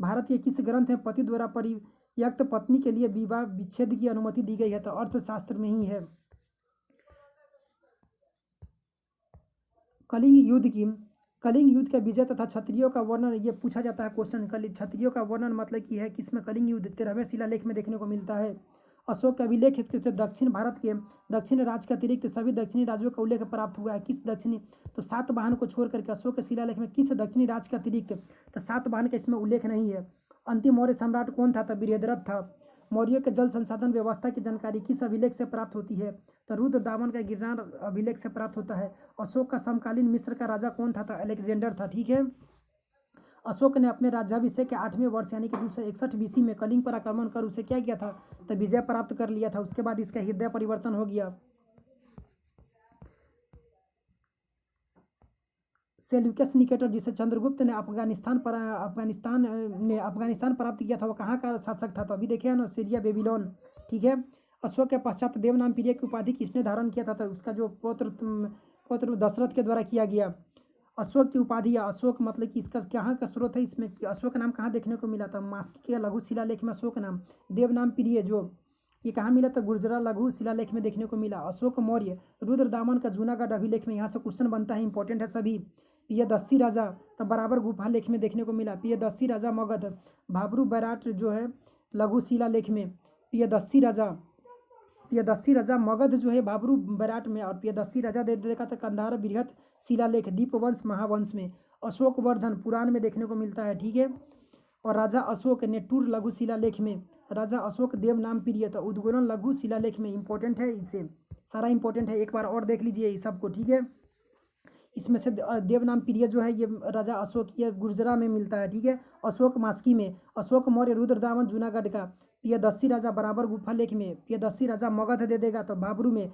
Speaker 1: भारत के किस ग्रंथ में पति द्वारा परित्यक्त पत्नी के लिए विवाह विच्छेद की अनुमति दी गई है? तो अर्थशास्त्र में ही है। कलिंग युद्ध का विजय तथा क्षत्रियों का वर्णन ये पूछा जाता है क्वेश्चन। क्षत्रियों का वर्णन मतलब कि है किसमें? कलिंग युद्ध 13वें शिलालेख में देखने को मिलता है। अशोक के अभिलेख से दक्षिण भारत के दक्षिण राज्य के अतिरिक्त सभी दक्षिणी राज्यों का उल्लेख प्राप्त हुआ है। किस दक्षिणी, तो सातवाहन को छोड़ करके अशोक के शिलालेख में किस दक्षिणी राज्य के अतिरिक्त, तो सातवाहन का इसमें उल्लेख नहीं है। अंतिम मौर्य सम्राट कौन था, तो बृहद्रथ था। मौर्यों के जल संसाधन व्यवस्था की जानकारी किस अभिलेख से प्राप्त होती है, तो रुद्रदामन का गिरनार अभिलेख से प्राप्त होता है। अशोक का समकालीन मिस्र का राजा कौन था, तो अलेक्जेंडर था। ठीक है। अशोक ने अपने राज्याभिषेक के 8वें वर्ष यानी कि 261 बीसी में कलिंग पर आक्रमण कर उसे क्या किया था, तो विजय प्राप्त कर लिया था। उसके बाद इसका हृदय परिवर्तन हो गया। सेल्यूकस निकेटर जिसे चंद्रगुप्त ने अफगानिस्तान प्राप्त किया था, वो कहाँ का शासक था, तो अभी देखे ना, सीरिया बेबीलोन। ठीक है। अशोक के पश्चात देवनाम प्रिय की उपाधि किसने धारण किया था, तो उसका जो पुत्र दशरथ के द्वारा किया गया। अशोक की उपाधि या अशोक मतलब कि इसका कहाँ का स्रोत है, इसमें अशोक नाम कहाँ देखने को मिला था, मास्की के लघु शिलालेख में अशोक नाम। देवनाम प्रिय जो ये कहाँ मिला था, गुर्जरा लघु शिलालेख में देखने को मिला। अशोक मौर्य रुद्रदामन का जूनागढ़ अभिलेख में, यहाँ से क्वेश्चन बनता है, इंपॉर्टेंट है सभी। प्रियदर्शी राजा तब बराबर गुफा लेख में देखने को मिला। प्रियदर्शी राजा मगध भाबरू बैराट जो है लघु शिलालेख में। प्रियदर्शी राजा मगध जो है बाबरू बैराट में, और प्रियदर्शी राजा दे देखा था कंधार बृहत शिलालेख दीपवंश महावंश में। अशोक वर्धन पुराण में देखने को मिलता है। ठीक है। और राजा अशोक नेटूर लघु शिलालेख में। राजा अशोक देव नाम प्रिय तो उद्गोलन लघु शिलालेख में। इंपॉर्टेंट है, इसे सारा इंपॉर्टेंट है, एक बार और देख लीजिए ये सबको। ठीक है। इसमें से देवनाम प्रिय जो है ये राजा अशोक ये गुर्जरा में मिलता है। ठीक है। अशोक मास्की में। अशोक मौर्य रुद्रदामन जूनागढ़ का। प्रियदर्शी राजा बराबर गुफा लेख में। प्रियदर्शी राजा मगध दे देगा तो बाबरू में।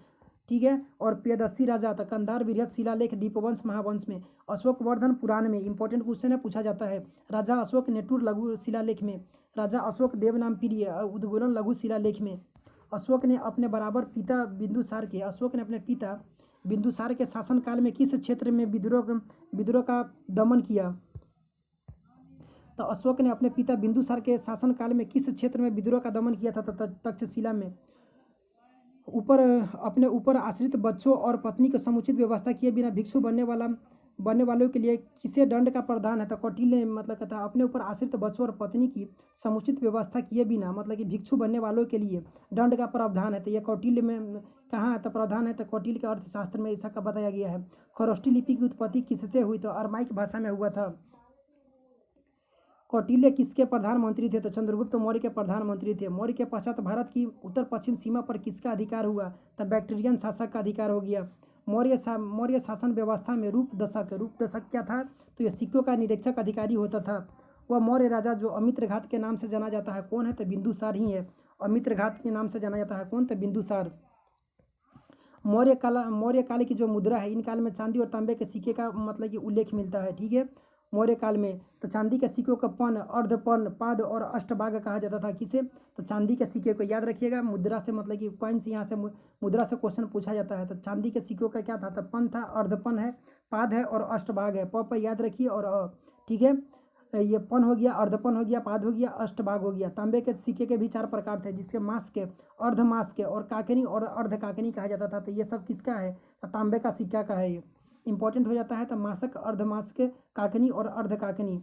Speaker 1: ठीक है। और प्रियदर्शी राजा तो कंधार बृहत शिलालेख दीपवंश महावंश में। अशोक वर्धन पुराण में। इंपॉर्टेंट क्वेश्चन है, पूछा जाता है। राजा अशोक नेटूर लघु शिलालेख में। राजा अशोक देवनाम प्रिय उद्गोलन लघु शिलालेख में। अशोक ने अपने पिता बिंदुसार के शासनकाल में किस क्षेत्र में विद्रोह का दमन किया, तो अशोक ने अपने पिता बिंदुसार के शासनकाल में किस क्षेत्र में विद्रोह का दमन किया था, तो तक्षशिला में। अपने ऊपर आश्रित बच्चों और पत्नी की समुचित व्यवस्था किए बिना भिक्षु बनने वालों के लिए किसे दंड का प्रावधान है, तो कौटिल्य मतलब कहता है अपने ऊपर आश्रित बच्चों और पत्नी की समुचित व्यवस्था किए बिना मतलब कि भिक्षु बनने वालों के लिए दंड का प्रावधान है, तो यह कौटिल्य में कहाँ है, तो प्रावधान है, तो कौटिल्य के अर्थशास्त्र में ऐसा का बताया गया है। खरोष्टी लिपि की उत्पत्ति किससे हुई, तो अरमाइक भाषा में हुआ था। कौटिल्य किसके प्रधानमंत्री थे, तो चंद्रगुप्त मौर्य के प्रधानमंत्री थे। मौर्य के पश्चात भारत की उत्तर पश्चिम सीमा पर किसका अधिकार हुआ, तो बैक्ट्रियन शासक का अधिकार हो गया। मौर्य शासन व्यवस्था में रूप दशक क्या था, तो यह सिक्कों का निरीक्षक अधिकारी होता था। वह मौर्य राजा जो अमित्रघात के नाम से जाना जाता है कौन है, तो बिंदुसार ही है। अमित्रघात के नाम से जाना जाता है कौन, तो बिंदुसार। मौर्य काल की जो मुद्रा है, इन काल में चांदी और तांबे के सिक्के का मतलब कि उल्लेख मिलता है। ठीक है। मौर्य काल में तो चांदी के सिक्कों का पन, अर्धपन, पाद और अष्टभाग कहा जाता था। किसे, तो चांदी के सिक्के को याद रखिएगा। मुद्रा से मतलब कि कॉइन से, यहाँ से मुद्रा से क्वेश्चन पूछा जाता है। तो चांदी के सिक्कों का क्या था, तो पन था, अर्धपन है, पाद है और अष्टभाग है। प याद रखिए और ठीक है। ये पन हो गया, अर्धपन हो गया, पाद हो गया, अष्टभाग हो गया। तांबे के सिक्के के भी 4 प्रकार थे, जिसके मास के, अर्धमास के और काकनी और अर्ध काकनी कहा जाता था। तो ये सब किसका है, तो तांबे का सिक्का का है। ये इंपॉर्टेंट हो जाता है। तो मासक, अर्धमासक, काकनी और अर्ध काकनी।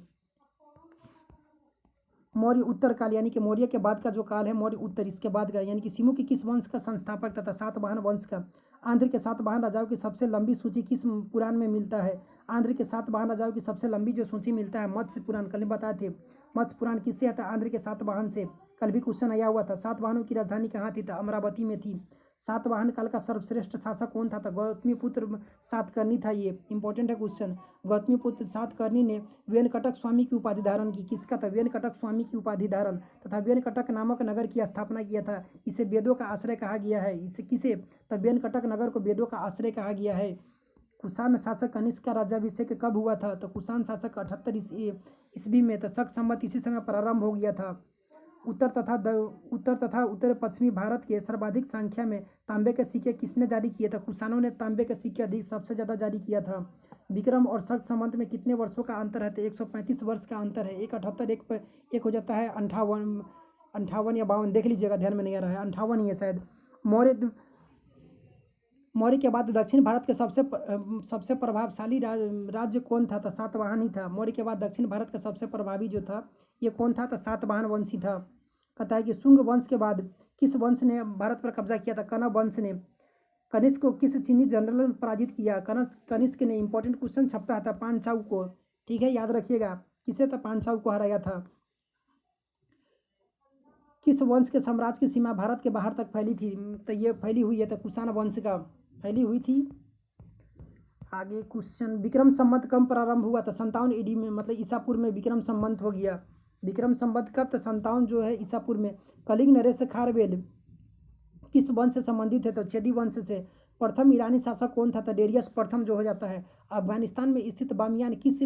Speaker 1: मौर्य उत्तर काल यानी कि मौर्य के बाद का जो काल है मौर्य उत्तर, इसके बाद का यानी कि सिमु की किस वंश का संस्थापक तथा सातवाहन वंश का। आंध्र के सातवाहन राजाओं की सबसे लंबी सूची किस पुराण में मिलता है, आंध्र के सातवाहन राजाओं की सबसे लंबी जो सूची मिलता है मत्स्य पुराण, कल बताए थे। मत्स्य पुराण किससे आता है, आंध्र के सातवाहन से। कल भी क्वेश्चन आया हुआ था। सातवाहनों की राजधानी कहाँ थी, तो अमरावती में थी। सातवाहन काल का सर्वश्रेष्ठ शासक कौन था, तो गौतमीपुत्र सातकर्णी था। ये इंपॉर्टेंट है क्वेश्चन। गौतमीपुत्र सातकर्णी ने वेनकटक स्वामी की उपाधि धारण की। किसका था, वेनकटक स्वामी की उपाधि धारण तथा वेनकटक नामक नगर की स्थापना किया था। इसे वेदों का आश्रय कहा गया है। इसे किसे, तो वेनकटक नगर को वेदों का आश्रय कहा गया है। कुषाण शासक कनिष्क का राज्याभिषेक कब हुआ था, तो कुषाण शासक 78 ईस्वी में। तो शक संवत इसी समय प्रारंभ हो गया था। उत्तर तथा उत्तर पश्चिमी भारत के सर्वाधिक संख्या में तांबे के सिक्के किसने जारी किए थे, कुषाणों ने तांबे के सिक्के अधिक सबसे ज़्यादा जारी किया था। विक्रम और शक संवत में कितने वर्षों का अंतर है, तो 135 वर्ष का अंतर है। एक 78 एक हो जाता है 58 या 52, देख लीजिएगा, ध्यान में नहीं आ रहा है, 58 ही है शायद। मौर्य के बाद दक्षिण भारत के सबसे प्रभावशाली राज्य कौन था, तो सातवाहन ही था। मौर्य के बाद दक्षिण भारत का सबसे प्रभावी जो था ये कौन था, तो सातवाहन वंशी था। कहता है कि शुंग वंश के बाद किस वंश ने भारत पर कब्जा किया था? कनव वंश ने। कनिष्क को किस चीनी जनरल ने पराजित किया? कनिष्क ने। इंपॉर्टेंट क्वेश्चन छपा था पांचाऊ को, ठीक है, याद रखिएगा। किसे था पांचाऊ को हराया था? किस वंश के साम्राज्य की सीमा भारत के बाहर तक फैली थी? तो ये फैली हुई है तो कुषाण वंश का फैली हुई थी। आगे क्वेश्चन, विक्रम संवत कब प्रारंभ हुआ था? 57 ईडी में, मतलब ईसापुर में विक्रम संवत हो गया। विक्रम संवत कब? तो 57 जो है ईसापुर में। कलिंग नरेश खारवेल किस वंश से संबंधित है? तो चेदी वंश से। प्रथम ईरानी शासक कौन था? तो डेरियस प्रथम जो हो जाता है। अफगानिस्तान में स्थित बामियान किस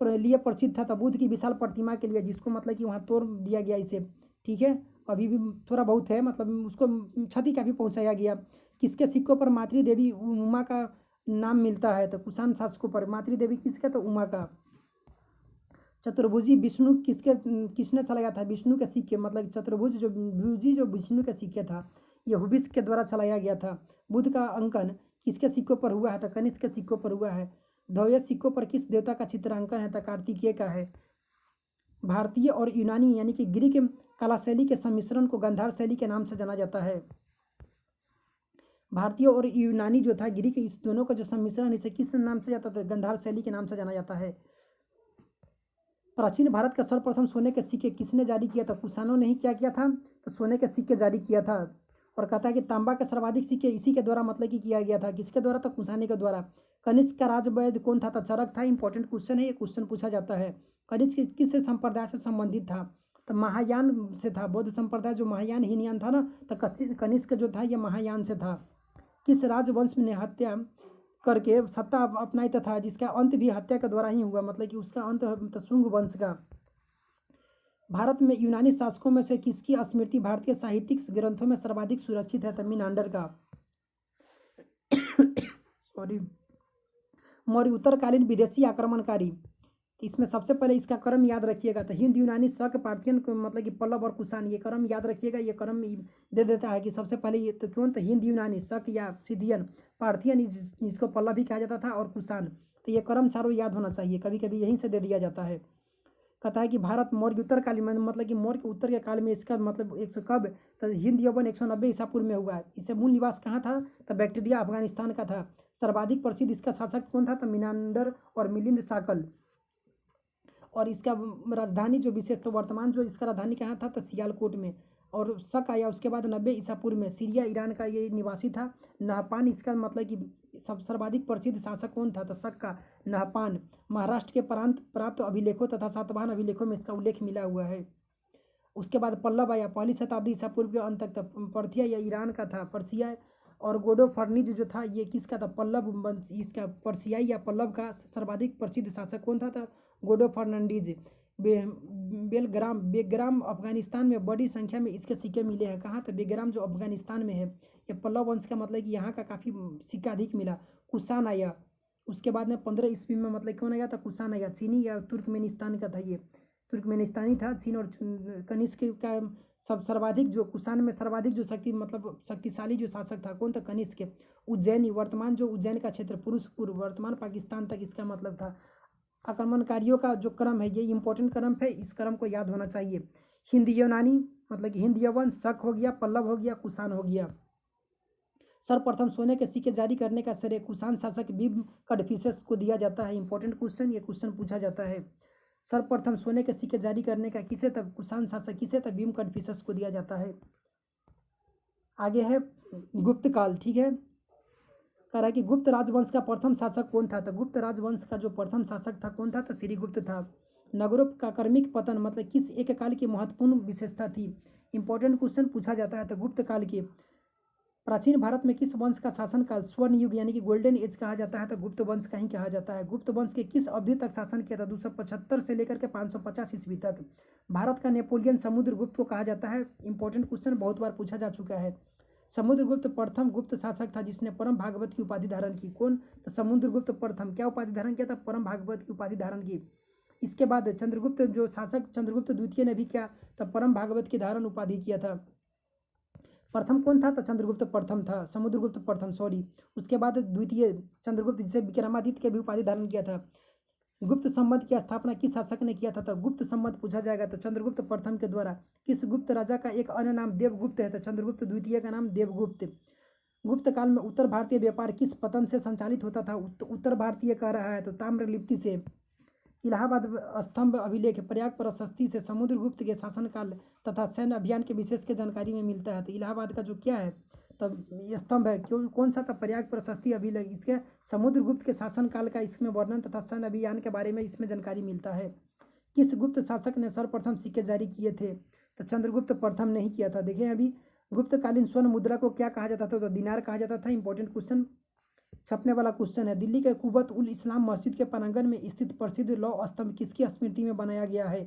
Speaker 1: लिए प्रसिद्ध था? तो बुद्ध की विशाल प्रतिमा के लिए, जिसको मतलब कि वहाँ तोड़ दिया गया इसे, ठीक है, अभी भी थोड़ा बहुत है, मतलब उसको क्षति काफ़ी पहुँचाया गया। किसके सिक्कों पर मातृ देवी उमा का नाम मिलता है? तो कुषाण शासकों पर। मातृ देवी किसका? तो उमा का। चतुर्भुजी विष्णु किसने चलाया था? विष्णु के सिक्के, मतलब चतुर्भुज जो भुजी जो विष्णु के सिक्के था, ये हुबिस के द्वारा चलाया गया था। बुद्ध का अंकन किसके सिक्कों पर हुआ है? तो कनिष्क के सिक्कों पर हुआ है। धौय सिक्कों पर किस देवता का चित्रांकन है? तो कार्तिकेय का है। भारतीय और यूनानी यानी कि ग्रीक कला शैली के सम्मिश्रण को गांधार शैली के नाम से जाना जाता है। भारतीय और यूनानी जो था, ग्रीक, इस दोनों का जो सम्मिश्रण, इसे किस नाम से जाता था? गांधार शैली के नाम से जाना जाता है। प्राचीन भारत का सर्वप्रथम सोने के सिक्के किसने जारी किया था? कुषाणों ने ही क्या किया था? तो सोने के सिक्के जारी किया था। और कहता है कि तांबा के सर्वाधिक सिक्के इसी के द्वारा मतलब कि किया गया था। किसके द्वारा? तो कुषाणी के द्वारा। कनिष्क का राजवैद्य कौन था? तो चरक था। इंपॉर्टेंट क्वेश्चन है, ये क्वेश्चन पूछा जाता है। कनिष्क किस संप्रदाय से संबंधित था? तो महायान से था। बौद्ध संप्रदाय जो महायान हीनयान था ना, तो कनिष्क जो था ये महायान से था। किस राजवंश ने हत्या करके सत्ता अपनाई तथा जिसका अंत भी हत्या के द्वारा ही हुआ, मतलब कि उसका अंत तो शुंग वंश का। भारत में यूनानी शासकों में से किसकी स्मृति भारतीय साहित्यिक ग्रंथों में सर्वाधिक सुरक्षित है? तो मीनांडर का। सॉरी। मौर्य उत्तरकालीन विदेशी आक्रमणकारी, इसमें सबसे पहले इसका क्रम याद रखिएगा। तो हिंद यूनानी शक पार्थियन को, मतलब कि पल्लव और कुषाण, ये क्रम याद रखिएगा। ये क्रम दे देता है कि सबसे पहले ये तो कौन? तो हिंद यूनानी शक या सिदियन, पार्थियन जिसको पल्लव भी कहा जाता था, और कुषाण। तो ये क्रम चारों याद होना चाहिए, कभी कभी यहीं से दे दिया जाता है। कहता है कि भारत मौर्य उत्तरकालीन में, मतलब कि मौर्य के उत्तर के काल में, इसका मतलब 100 कब? तो हिंद यौवन 190 ईसापुर में हुआ है। इसे मूल निवास कहाँ था? तो बैक्टीरिया अफगानिस्तान का था। सर्वाधिक प्रसिद्ध इसका शासक कौन था? तो मीनांडर और मिलिंद शाकल। और इसका राजधानी जो विशेष, तो वर्तमान जो इसका राजधानी कहाँ था? तो सियालकोट में। और शक आया उसके बाद 90 ईसापुर में। सीरिया ईरान का ये निवासी था। नहपान इसका मतलब कि सब सर्वाधिक प्रसिद्ध शासक कौन था? तो शक का नहपान। महाराष्ट्र के प्रांत प्राप्त अभिलेखों तथा सातवाहन अभिलेखों में इसका उल्लेख मिला हुआ है। उसके बाद पल्लव आया, पहली शताब्दी ईसा पूर्व के अंत तक। पर्थिया या ईरान का था। पर्सिया और गोडो फर्निज जो था, ये किसका था? पल्लव वंश। इसका पर्सियाई या पल्लव का सर्वाधिक प्रसिद्ध शासक कौन था? गोडो फर्नांडीज। बेग्राम अफगानिस्तान में बड़ी संख्या में इसके सिक्के मिले हैं। कहाँ? तो बेग्राम जो अफगानिस्तान में है। ये पल्लव वंश का, मतलब कि यहाँ का काफ़ी सिक्का अधिक मिला। कुषाण आया उसके बाद में 15 ईस्वी में, मतलब कौन आया था? कुषाण आया। चीनी या तुर्कमेनिस्तान का था ये, तुर्कमेनिस्तानी था। चीन और कनिष्क का सब सर्वाधिक, जो कुषाण में सर्वाधिक जो मतलब शक्तिशाली जो शासक था कौन था? कनिष्क। उज्जैनी, वर्तमान जो उज्जैन का क्षेत्र, पुरुषपुर, वर्तमान पाकिस्तान तक इसका मतलब था। आक्रमणकारियों का जो क्रम है, ये इंपॉर्टेंट क्रम है, इस क्रम को याद होना चाहिए। हिंद यूनानी, मतलब कि हिंद यवन, शक हो गया, पल्लव हो गया, कुषाण हो गया। सर्वप्रथम सोने के सिक्के जारी करने का श्रेय कुषाण शासक बीम कडफिसेस को दिया जाता है। इंपॉर्टेंट क्वेश्चन, ये क्वेश्चन पूछा जाता है। सर्वप्रथम सोने के सिक्के जारी करने का किसे तब कुषाण शासक, किसे तब भीम कडफिसेस को दिया जाता है। आगे है गुप्त काल, ठीक है। कह रहा है कि गुप्त राजवंश का प्रथम शासक कौन था? तो गुप्त राजवंश का जो प्रथम शासक था कौन था? तो श्रीगुप्त था। नगरों का क्रमिक पतन मतलब किस एक काल की महत्वपूर्ण विशेषता थी? इंपॉर्टेंट क्वेश्चन पूछा जाता है। तो गुप्त काल के। प्राचीन भारत में किस वंश का शासन काल स्वर्ण युग यानी कि गोल्डन एज कहा जाता है? तो गुप्त वंश का ही कहा जाता है। गुप्त वंश के किस अवधि तक शासन किया था? 275 से लेकर के 550 ईस्वी तक। भारत का नेपोलियन समुद्रगुप्त को कहा जाता है। इंपॉर्टेंट क्वेश्चन बहुत बार पूछा जा चुका है। समुद्रगुप्त प्रथम गुप्त शासक था जिसने परम भागवत की उपाधि धारण की। कौन? तो समुद्रगुप्त प्रथम। क्या उपाधि धारण किया था? परम भागवत की उपाधि धारण की। इसके बाद चंद्रगुप्त जो शासक चंद्रगुप्त द्वितीय ने भी क्या? तो परम भागवत की धारण उपाधि किया था। प्रथम कौन था? तो चंद्रगुप्त प्रथम था, समुद्रगुप्त प्रथम, सॉरी। उसके बाद द्वितीय चंद्रगुप्त, जिसे विक्रमादित्य के भी उपाधि धारण किया था। गुप्त संवत की स्थापना किस शासक ने किया था? तो गुप्त संवत पूछा जाएगा तो चंद्रगुप्त प्रथम के द्वारा। किस गुप्त राजा का एक अन्य नाम देवगुप्त है? तो चंद्रगुप्त द्वितीय का नाम देवगुप्त। गुप्त काल में उत्तर भारतीय व्यापार किस पतन से संचालित होता था? उत्तर भारतीय कह रहा है तो ताम्रलिप्ति से। इलाहाबाद स्तंभ अभिलेख प्रयाग प्रशस्ति से समुद्रगुप्त के शासनकाल तथा सैन्य अभियान के विशेष के जानकारी में मिलता है। तो इलाहाबाद का जो क्या है तब ये स्तंभ है, क्यों कौन सा? था प्रयाग प्रशस्ति अभिलेख। इसके समुद्रगुप्त के शासनकाल का इसमें वर्णन तथा सैन्य अभियान के बारे में इसमें जानकारी मिलता है। किस गुप्त शासक ने सर्वप्रथम सिक्के जारी किए थे? तो चंद्रगुप्त प्रथम ने ही किया था। देखें अभी गुप्तकालीन स्वर्ण मुद्रा को क्या कहा जाता था? तो दिनार कहा जाता था। इंपॉर्टेंट क्वेश्चन छपने वाला क्वेश्चन है। दिल्ली के कुबत उल इस्लाम मस्जिद के प्रांगण में स्थित प्रसिद्ध लौह स्तंभ किसकी स्मृति में बनाया गया है?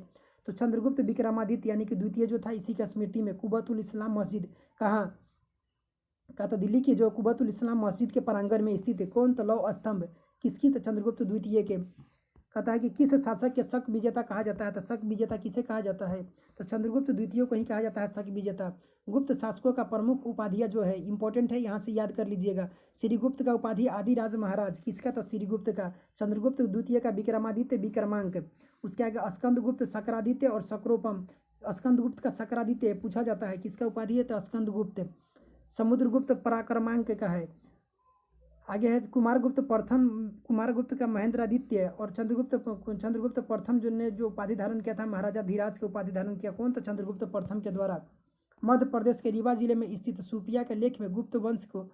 Speaker 1: तो चंद्रगुप्त विक्रमादित्य यानी कि द्वितीय जो था इसी की स्मृति में कुबत उल इस्लाम मस्जिद कहाँ का? तो दिल्ली की जो कुबत उल इस्लाम मस्जिद के प्रांगण में स्थित है। कौन? तो लौह स्तंभ किसकी? तो चंद्रगुप्त द्वितीय के। कहता है कि किस शासक के शक विजेता कहा जाता है? तो शक विजेता किसे कहा जाता है? तो चंद्रगुप्त द्वितीय को ही कहा जाता है शक विजेता। गुप्त शासकों का प्रमुख उपाधियां जो है इंपॉर्टेंट है, यहाँ से याद कर लीजिएगा। श्रीगुप्त का उपाधि आदिराज महाराज किसका? तो श्रीगुप्त का। चंद्रगुप्त द्वितीय का विक्रमादित्य विक्रमांक। उसके आगे स्कंदगुप्त शक्रादित्य और शक्रोपम। स्कंदगुप्त का शक्रादित्य पूछा जाता है, किसका उपाधि है? तो स्कंदगुप्त। समुद्रगुप्त पराक्रमांक का है। आगे है कुमारगुप्त प्रथम। कुमारगुप्त का महेंद्रादित्य और चंद्रगुप्त प्रथम जो ने जो उपाधि धारण किया था महाराजा धीराज के उपाधि धारण किया। कौन? तो चंद्रगुप्त प्रथम के द्वारा। मध्य प्रदेश के रीवा जिले में स्थित सूपिया के लेख में गुप्त वंश को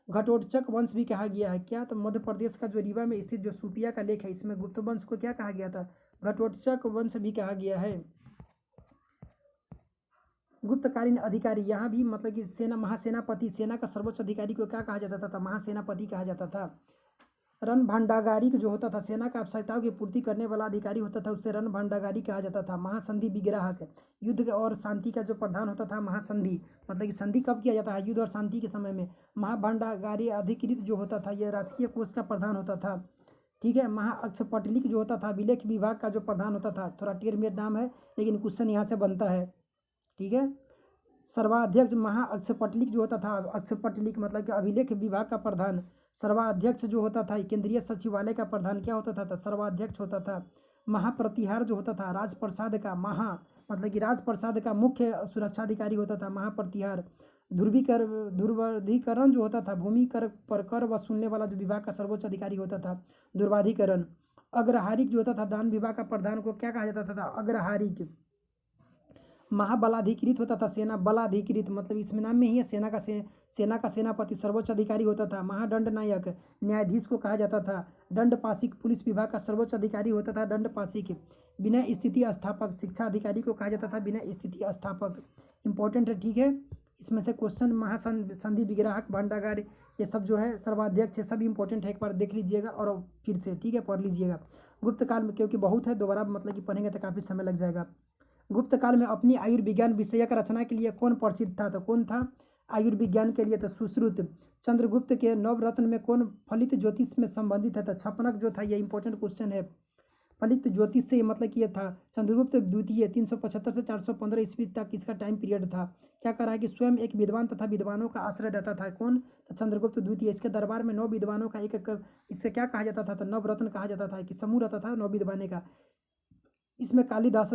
Speaker 1: घटोत्कच वंश भी कहा गया है। क्या? तो मध्य प्रदेश का जो रीवा में स्थित जो सूपिया का लेख है इसमें गुप्त वंश को क्या कहा गया था? घटोत्कच वंश भी कहा गया है। गुप्तकालीन अधिकारी यहाँ भी मतलब कि सेना महासेनापति, सेना का सर्वोच्च अधिकारी को क्या कहा जाता था? महासेनापति कहा जाता था। रण भंडागारिक जो होता था सेना का आवश्यकताओं की पूर्ति करने वाला अधिकारी होता था, उसे रण भंडागारी कहा जाता था। महासंधि विग्राहक युद्ध और शांति का जो प्रधान होता था महासंधि, मतलब कि संधि कब किया जाता है? युद्ध और शांति के समय में। महाभंडागारी अधिकृत जो होता था यह राजकीय कोष का प्रधान होता था। ठीक है। महाअक्षपटलिक जो होता था विलेख विभाग का जो प्रधान होता था। थोड़ा टेढ़मेढ़ नाम है लेकिन क्वेश्चन यहाँ से बनता है। ठीक है। सर्वाध्यक्ष महाअक्षपटलिक जो होता था, अक्षपटलिक मतलब कि अभिलेख विभाग का प्रधान। सर्वाध्यक्ष जो होता था केंद्रीय सचिवालय का प्रधान क्या होता था? तो सर्वाध्यक्ष होता था। महाप्रतिहार जो होता था राजप्रसाद का मतलब कि राजप्रसाद का मुख्य सुरक्षा अधिकारी होता था महाप्रतिहार। ध्रुवीकरण जो होता था भूमि कर पर कर वसूलने वाला जो विभाग का सर्वोच्च अधिकारी होता था ध्रुवाधिकरण। अग्रहारिक जो होता था दान विभाग का प्रधान को क्या कहा जाता था? अग्रहारिक। महाबलाधिकृत होता था सेना बलाधिकृत, मतलब इसमें नाम में ही है सेना का सेनापति सर्वोच्च अधिकारी होता था। महादंड नायक न्यायाधीश को कहा जाता था। दंडपाशिक पुलिस विभाग का सर्वोच्च अधिकारी होता था दंडपाशिक। विनय स्थिति स्थापक शिक्षा अधिकारी को कहा जाता था विनय स्थिति स्थापक। इंपॉर्टेंट है। ठीक है। इसमें से क्वेश्चन महासंधि विग्राहक भंडागार ये सब जो है सर्वाध्यक्ष है, सब इंपॉर्टेंट है। एक बार देख लीजिएगा और फिर से ठीक है पढ़ लीजिएगा। गुप्त काल में क्योंकि बहुत है दोबारा मतलब कि पढ़ेंगे तो काफ़ी समय लग जाएगा। गुप्त काल में अपनी आयुर्विज्ञान विषयक रचना के लिए कौन प्रसिद्ध था? तो कौन था आयुर्विज्ञान के लिए? तो सुश्रुत। चंद्रगुप्त के नवरत्न में कौन फलित ज्योतिष में संबंधित है? तो छपनक जो था ये इंपॉर्टेंट क्वेश्चन है। फलित ज्योतिष से मतलब कि ये था चंद्रगुप्त द्वितीय 375 से 415 ईस्वी तक इसका टाइम पीरियड था। क्या कह रहा है कि स्वयं एक विद्वान तथा विद्वानों का आश्रय रहता था। कौन? तो चंद्रगुप्त द्वितीय। इसके दरबार में 9 विद्वानों का एक इससे क्या कहा जाता था? तो नवरत्न कहा जाता था कि समूह रहता था 9 विद्वाने का। इसमें कालिदास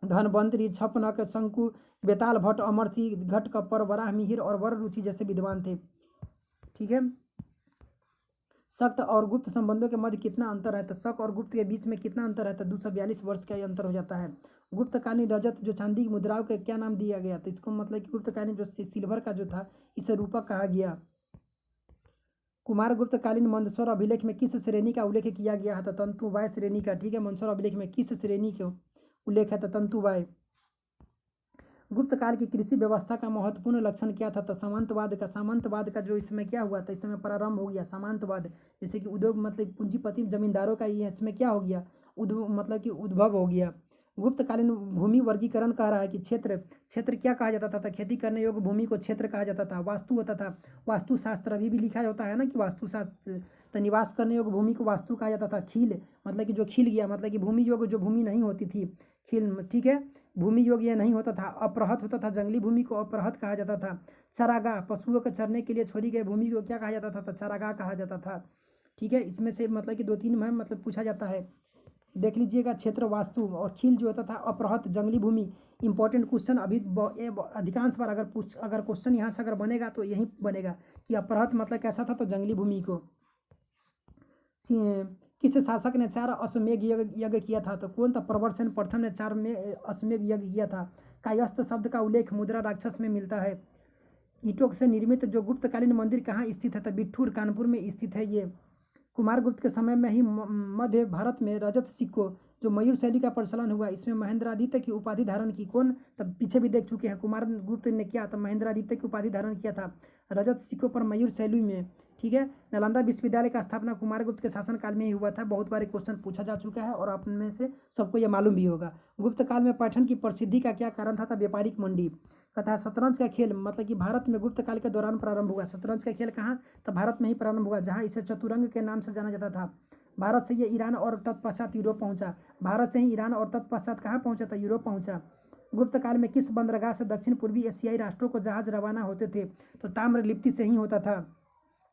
Speaker 1: धनवंतरी छपनक शंकु बेताल भट्ट अमर सिंह घटकप्पर वराह मिहिर और वर रुचि जैसे विद्वान थे। ठीक है। शक और गुप्त संबंधों के मध्य कितना अंतर है? तो शक और गुप्त के बीच में कितना अंतर है? तो 242 वर्ष का अंतर हो जाता है। गुप्तकालीन रजत जो चांदी की मुद्राओं के क्या नाम दिया गया? तो इसको मतलब कि गुप्तकालीन जो सिल्वर का जो था इसे रूपक कहा गया। कुमारगुप्तकालीन मंदसौर अभिलेख में किस श्रेणी का उल्लेख किया गया है? तो तंतुवाय श्रेणी का। ठीक है। मंदसौर अभिलेख में किस श्रेणी के उल्लेख है? तो तंतुवाय। गुप्त काल की कृषि व्यवस्था का महत्वपूर्ण लक्षण क्या था? तो सामंतवाद का जो इसमें क्या हुआ था? इसमें प्रारंभ हो गया सामंतवाद। जैसे कि उद्योग मतलब पूंजीपति जमींदारों का ये इसमें क्या हो गया? मतलब कि उद्भव हो गया। गुप्तकालीन भूमि वर्गीकरण कह रहा है कि क्षेत्र क्या कहा जाता था? खेती करने योग्य भूमि को क्षेत्र कहा जाता था। वास्तु होता था वास्तुशास्त्र, अभी भी लिखा होता है ना कि वास्तुशास्त्र। तो निवास करने योग्य भूमि को वास्तु कहा जाता था। खील मतलब कि जो खिल गया मतलब कि भूमि योग्य जो भूमि नहीं होती थी खिल। ठीक है। भूमि योग्य नहीं होता था। अपरहत होता था जंगली भूमि को अपरहत कहा जाता था। चरागाह पशुओं के चरने के लिए छोड़ी गई भूमि को क्या कहा जाता था? तो चरागाह कहा जाता था। ठीक है, इसमें से मतलब कि 2-3 में मतलब पूछा जाता है। देख लीजिएगा, क्षेत्र वास्तु और खील जो होता था, अपरहत जंगली भूमि। इंपॉर्टेंट क्वेश्चन अभी अधिकांश बार अगर क्वेश्चन यहाँ से अगर बनेगा तो यही बनेगा कि अपरहत मतलब कैसा था, तो जंगली भूमि को। किस शासक ने 4 अश्वमेध यज्ञ किया था, तो कौन था, प्रवरसेन प्रथम ने 4 में अश्वमेध यज्ञ किया था। कायस्थ शब्द का उल्लेख मुद्रा राक्षस में मिलता है। ईंटों से निर्मित जो गुप्तकालीन मंदिर कहाँ स्थित है, तो बिठूर कानपुर में स्थित है ये। कुमारगुप्त के समय में ही मध्य भारत में रजत सिक्कों जो मयूर शैली का प्रचलन हुआ, इसमें महेंद्रादित्य की उपाधि धारण की। कौन, तब पीछे भी देख चुके हैं, कुमारगुप्त ने किया था, महेंद्रादित्य की उपाधि धारण किया था रजत सिक्कों पर मयूर शैली में। ठीक है, नालंदा विश्वविद्यालय का स्थापना कुमारगुप्त के शासनकाल में ही हुआ था। बहुत बार क्वेश्चन पूछा जा चुका है और आप में से सबको यह मालूम भी होगा। गुप्त काल में पैठन की प्रसिद्धि का क्या कारण था, व्यापारिक मंडी। कथा शतरंज का खेल मतलब कि भारत में गुप्त काल के दौरान प्रारंभ हुआ। शतरंज का खेल कहाँ, तो भारत में ही प्रारंभ हुआ, जहाँ इसे चतुरंग के नाम से जाना जाता था। भारत से ये ईरान और तत्पश्चात यूरोप पहुंचा। भारत से ही ईरान और तत्पश्चात कहाँ पहुंचा था, यूरोप पहुंचा। गुप्त काल में किस बंदरगाह से दक्षिण पूर्वी एशियाई राष्ट्रों को जहाज रवाना होते थे, तो ताम्रलिप्ति से ही होता था।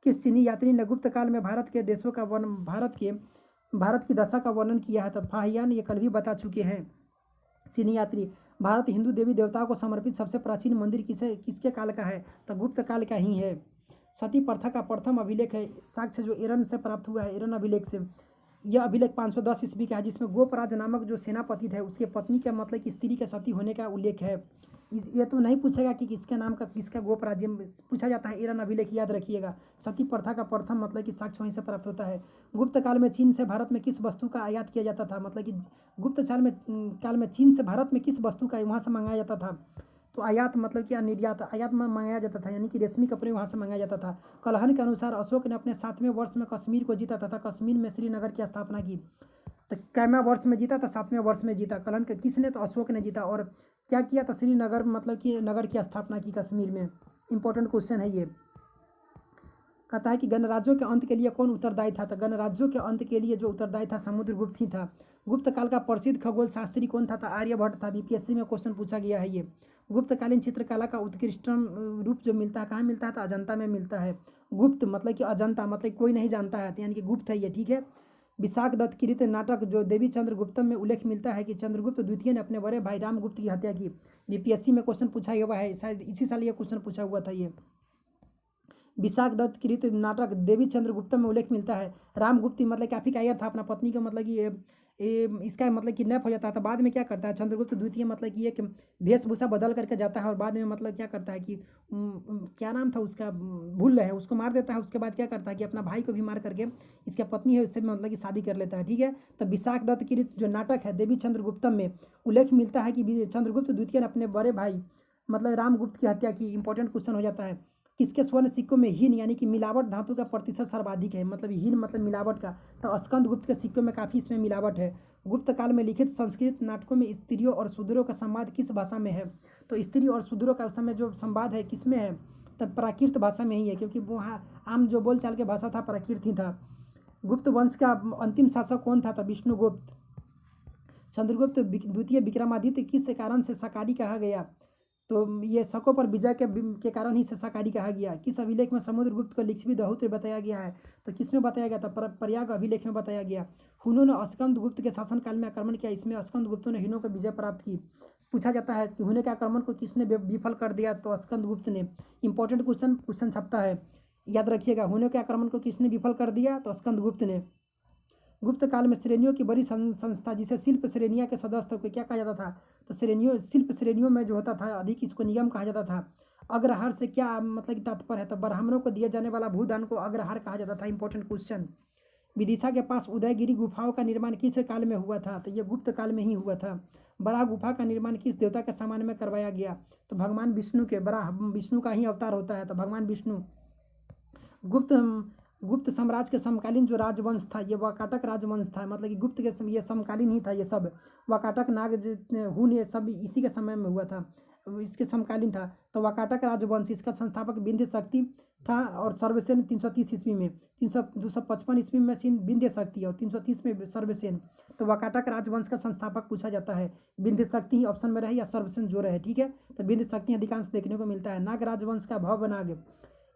Speaker 1: किस चीनी यात्री ने गुप्त काल में भारत के देशों का वर्णन, भारत की दशा का वर्णन किया है, तो फाहियान, ये कल भी बता चुके हैं। चीनी यात्री। भारत हिंदू देवी देवताओं को समर्पित सबसे प्राचीन मंदिर किसके काल का है, तो गुप्त काल का ही है। सती प्रथा का प्रथम अभिलेख है, साक्ष्य जो एरन से प्राप्त हुआ है, एरन अभिलेख से। यह अभिलेख 510 ईस्वी का है, जिसमें गोपराज नामक जो सेनापति थे उसके पत्नी के मतलब कि स्त्री के सती होने का उल्लेख है। ये तो नहीं पूछेगा कि किसके नाम का किसका गोप राज्य पूछा जाता है, एरन अभिलेख याद रखिएगा। सती प्रथा का प्रथम मतलब कि साक्ष्य वहीं से प्राप्त होता है। गुप्त काल में चीन से भारत में किस वस्तु का आयात किया जाता था, मतलब कि गुप्त काल में चीन से भारत में किस वस्तु का वहाँ से मंगाया जाता था, तो आयात मतलब कि निर्यात, आयात में मंगाया जाता था, यानी कि रेशमी कपड़े वहाँ से मंगाया जाता था। कलहन के अनुसार अशोक ने अपने 7वें वर्ष में कश्मीर को जीता तथा कश्मीर में श्रीनगर की स्थापना की। तो कैमा वर्ष में जीता था, 7वें वर्ष में जीता। कलहन के किसने, तो अशोक ने जीता। और क्या किया था, श्रीनगर मतलब कि नगर की स्थापना की कश्मीर में। इंपॉर्टेंट क्वेश्चन है ये। कहता है कि गणराज्यों के अंत के लिए कौन उत्तरदायी था, तो गणराज्यों के अंत के लिए जो उत्तरदायी था समुद्रगुप्त ही था। गुप्त काल का प्रसिद्ध खगोल शास्त्री कौन था, तो आर्यभट्ट था। बीपीएससी में क्वेश्चन पूछा गया है ये। गुप्तकालीन चित्रकला का उत्कृष्टतम रूप जो मिलता है कहाँ मिलता है, तो अजंता में मिलता है। गुप्त मतलब कि अजंता मतलब कोई नहीं जानता है, यानी कि गुप्त है ये। ठीक है, विशाख दत्त कृत नाटक जो देवी चंद्रगुप्तम में उल्लेख मिलता है कि चंद्रगुप्त द्वितीय ने अपने बड़े भाई रामगुप्त की हत्या की। बीपीएससी में क्वेश्चन पूछा हुआ है, शायद इसी साल ये क्वेश्चन पूछा हुआ था ये। विशाख दत्त कृत नाटक देवी चंद्रगुप्तम में उल्लेख मिलता है। रामगुप्त मतलब काफी कायर था, अपना पत्नी का मतलब कि इसका मतलब किडनैप हो जाता है, तो बाद में क्या करता है चंद्रगुप्त द्वितीय मतलब कि एक वेशभूषा बदल करके जाता है और बाद में मतलब क्या करता है कि क्या नाम था उसका, भूल रहे हैं, उसको मार देता है। उसके बाद क्या करता है कि अपना भाई को भी मार करके इसका पत्नी है उससे मतलब कि शादी कर लेता है। ठीक है, तो विशाख दत्त कृत जो नाटक है देवी चंद्रगुप्तम में उल्लेख मिलता है कि चंद्रगुप्त द्वितीय ने अपने बड़े भाई मतलब रामगुप्त की हत्या की। इंपॉर्टेंट क्वेश्चन हो जाता है। किसके स्वर्ण सिक्कों में हीन यानी कि मिलावट धातु का प्रतिशत सर्वाधिक है, मतलब हीन मतलब मिलावट का, तो स्कंद गुप्त के सिक्कों में काफ़ी इसमें मिलावट है। गुप्त काल में लिखित संस्कृत नाटकों में स्त्रियों और शूद्रों का संवाद किस भाषा में है, तो स्त्री और शूद्रों का उस समय जो संवाद है किस में है, तब प्राकृत भाषा में ही है, क्योंकि वहाँ आम जो बोलचाल के भाषा था प्राकृत ही था। गुप्त वंश का अंतिम शासक कौन था, विष्णुगुप्त। चंद्रगुप्त द्वितीय विक्रमादित्य किस कारण से शाकाहारी कहा गया, तो ये शकों पर विजय के कारण ही से शाकाहारी कहा गया। किस अभिलेख में समुद्रगुप्त को लिच्छवी दौहित्र बताया गया है, तो किस में बताया गया था, प्रयाग अभिलेख में बताया गया। हुनों ने स्कंद गुप्त के शासनकाल में आक्रमण किया, इसमें स्कंद गुप्त ने हुनों को विजय प्राप्त की। पूछा जाता है कि हुनों के आक्रमण को किसने विफल कर दिया, तो स्कंद गुप्त ने। इंपॉर्टेंट क्वेश्चन छपता है, याद रखिएगा। हुनों के आक्रमण को किसने विफल कर दिया, तो स्कंद गुप्त ने। गुप्त काल में श्रेणियों की बड़ी संस्था जिसे शिल्प श्रेणियाँ के सदस्य को क्या कहा जाता था, तो शिल्प श्रेणियों में जो होता था अधिक इसको नियम कहा जाता था। अग्रहार से क्या मतलब कि तात्पर्य है, तो ब्राह्मणों को दिए जाने वाला भूदान को अग्रहार कहा जाता था। Important question. विदिशा के पास उदयगिरी गुफाओं का निर्माण किस काल में हुआ था, तो ये गुप्त काल में ही हुआ था। बराह गुफा का निर्माण किस देवता के सामान में करवाया गया, तो भगवान विष्णु के, बराह विष्णु का ही अवतार होता है, तो भगवान विष्णु। गुप्त गुप्त साम्राज्य के समकालीन जो राजवंश था ये वाकाटक राजवंश था, मतलब कि गुप्त के ये समकालीन ही था। ये सब वाकाटक नाग हुन ये सब इसी के समय में हुआ था, इसके समकालीन था। तो वाकाटक राजवंश इसका संस्थापक विंध्य शक्ति था और सर्वसेन 330 ईस्वी में, 255 ईस्वी में विंध्य शक्ति और 330 में सर्वसेन। तो वाकाटक राजवंश का संस्थापक पूछा जाता है। विंध्य शक्ति ही ऑप्शन में रहे या सर्वसेन जो रहे। ठीक है, तो विंध्य शक्ति अधिकांश देखने को मिलता है। नाग राजवंश का भव नाग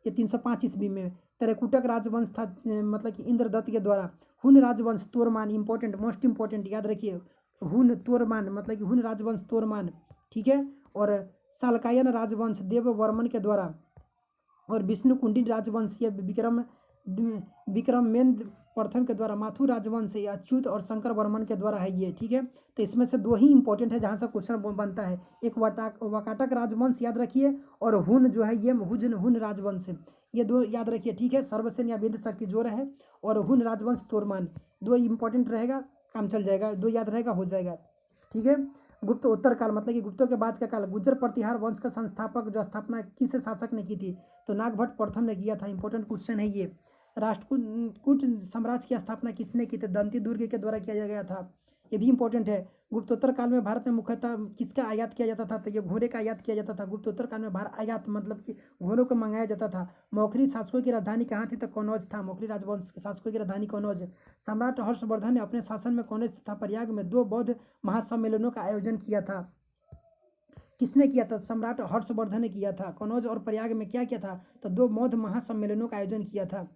Speaker 1: ये 305 ईस्वी में, त्रिकुटक राजवंश था मतलब कि इंद्रदत्त के द्वारा। हुन राजवंश तोरमान, इंपॉर्टेंट, मोस्ट इंपॉर्टेंट, याद रखिए, हुन तोरमान मतलब कि हुन राजवंश तोरमान, ठीक है। और शालकायन राजवंश देववर्मन के द्वारा। और विष्णुकुंडी राजवंश ये विक्रमेंद्र प्रथम के द्वारा। माथुर राजवंश ये अच्युत और शंकर वर्मन के द्वारा है ये, ठीक है। तो इसमें से दो ही इंपॉर्टेंट है जहाँ से क्वेश्चन बनता है, एक वाकाटक राजवंश याद रखिए, और हुन जो है ये हुन राजवंश, ये दो याद रखिए, ठीक है। सर्वसेन या विंध्य शक्ति जो रहे, और हुन राजवंश तोरमान, दो इंपॉर्टेंट रहेगा, काम चल जाएगा, दो याद रहेगा, हो जाएगा, ठीक है। गुप्त उत्तर काल मतलब कि गुप्तों के बाद का काल। गुर्जर प्रतिहार वंश का संस्थापक जो स्थापना किस शासक ने की थी, तो नागभट्ट प्रथम ने किया था, इंपॉर्टेंट क्वेश्चन है ये। राष्ट्रकूट साम्राज्य की स्थापना किसने की थी, दंती दुर्ग के द्वारा किया गया था, ये भी इंपॉर्टेंट है। गुप्तोत्तर काल में भारत में मुख्यतः किसका आयात किया जाता था, तो ये घोड़े का आयात किया जाता था। गुप्तोत्तर काल में भारत आयात मतलब कि घोड़ों को मंगाया जाता था। मौखरी शासकों की राजधानी कहाँ थी, तो कनौज था। मौखरी राजवंश के शासकों की राजधानी कनौज। सम्राट हर्षवर्धन ने अपने शासन में कनौज तथा प्रयाग में 2 बौद्ध महासम्मेलनों का आयोजन किया था। किसने किया था, सम्राट हर्षवर्धन ने किया था। कनौज और प्रयाग में क्या किया था, तो 2 बौद्ध महासम्मेलनों का आयोजन किया था।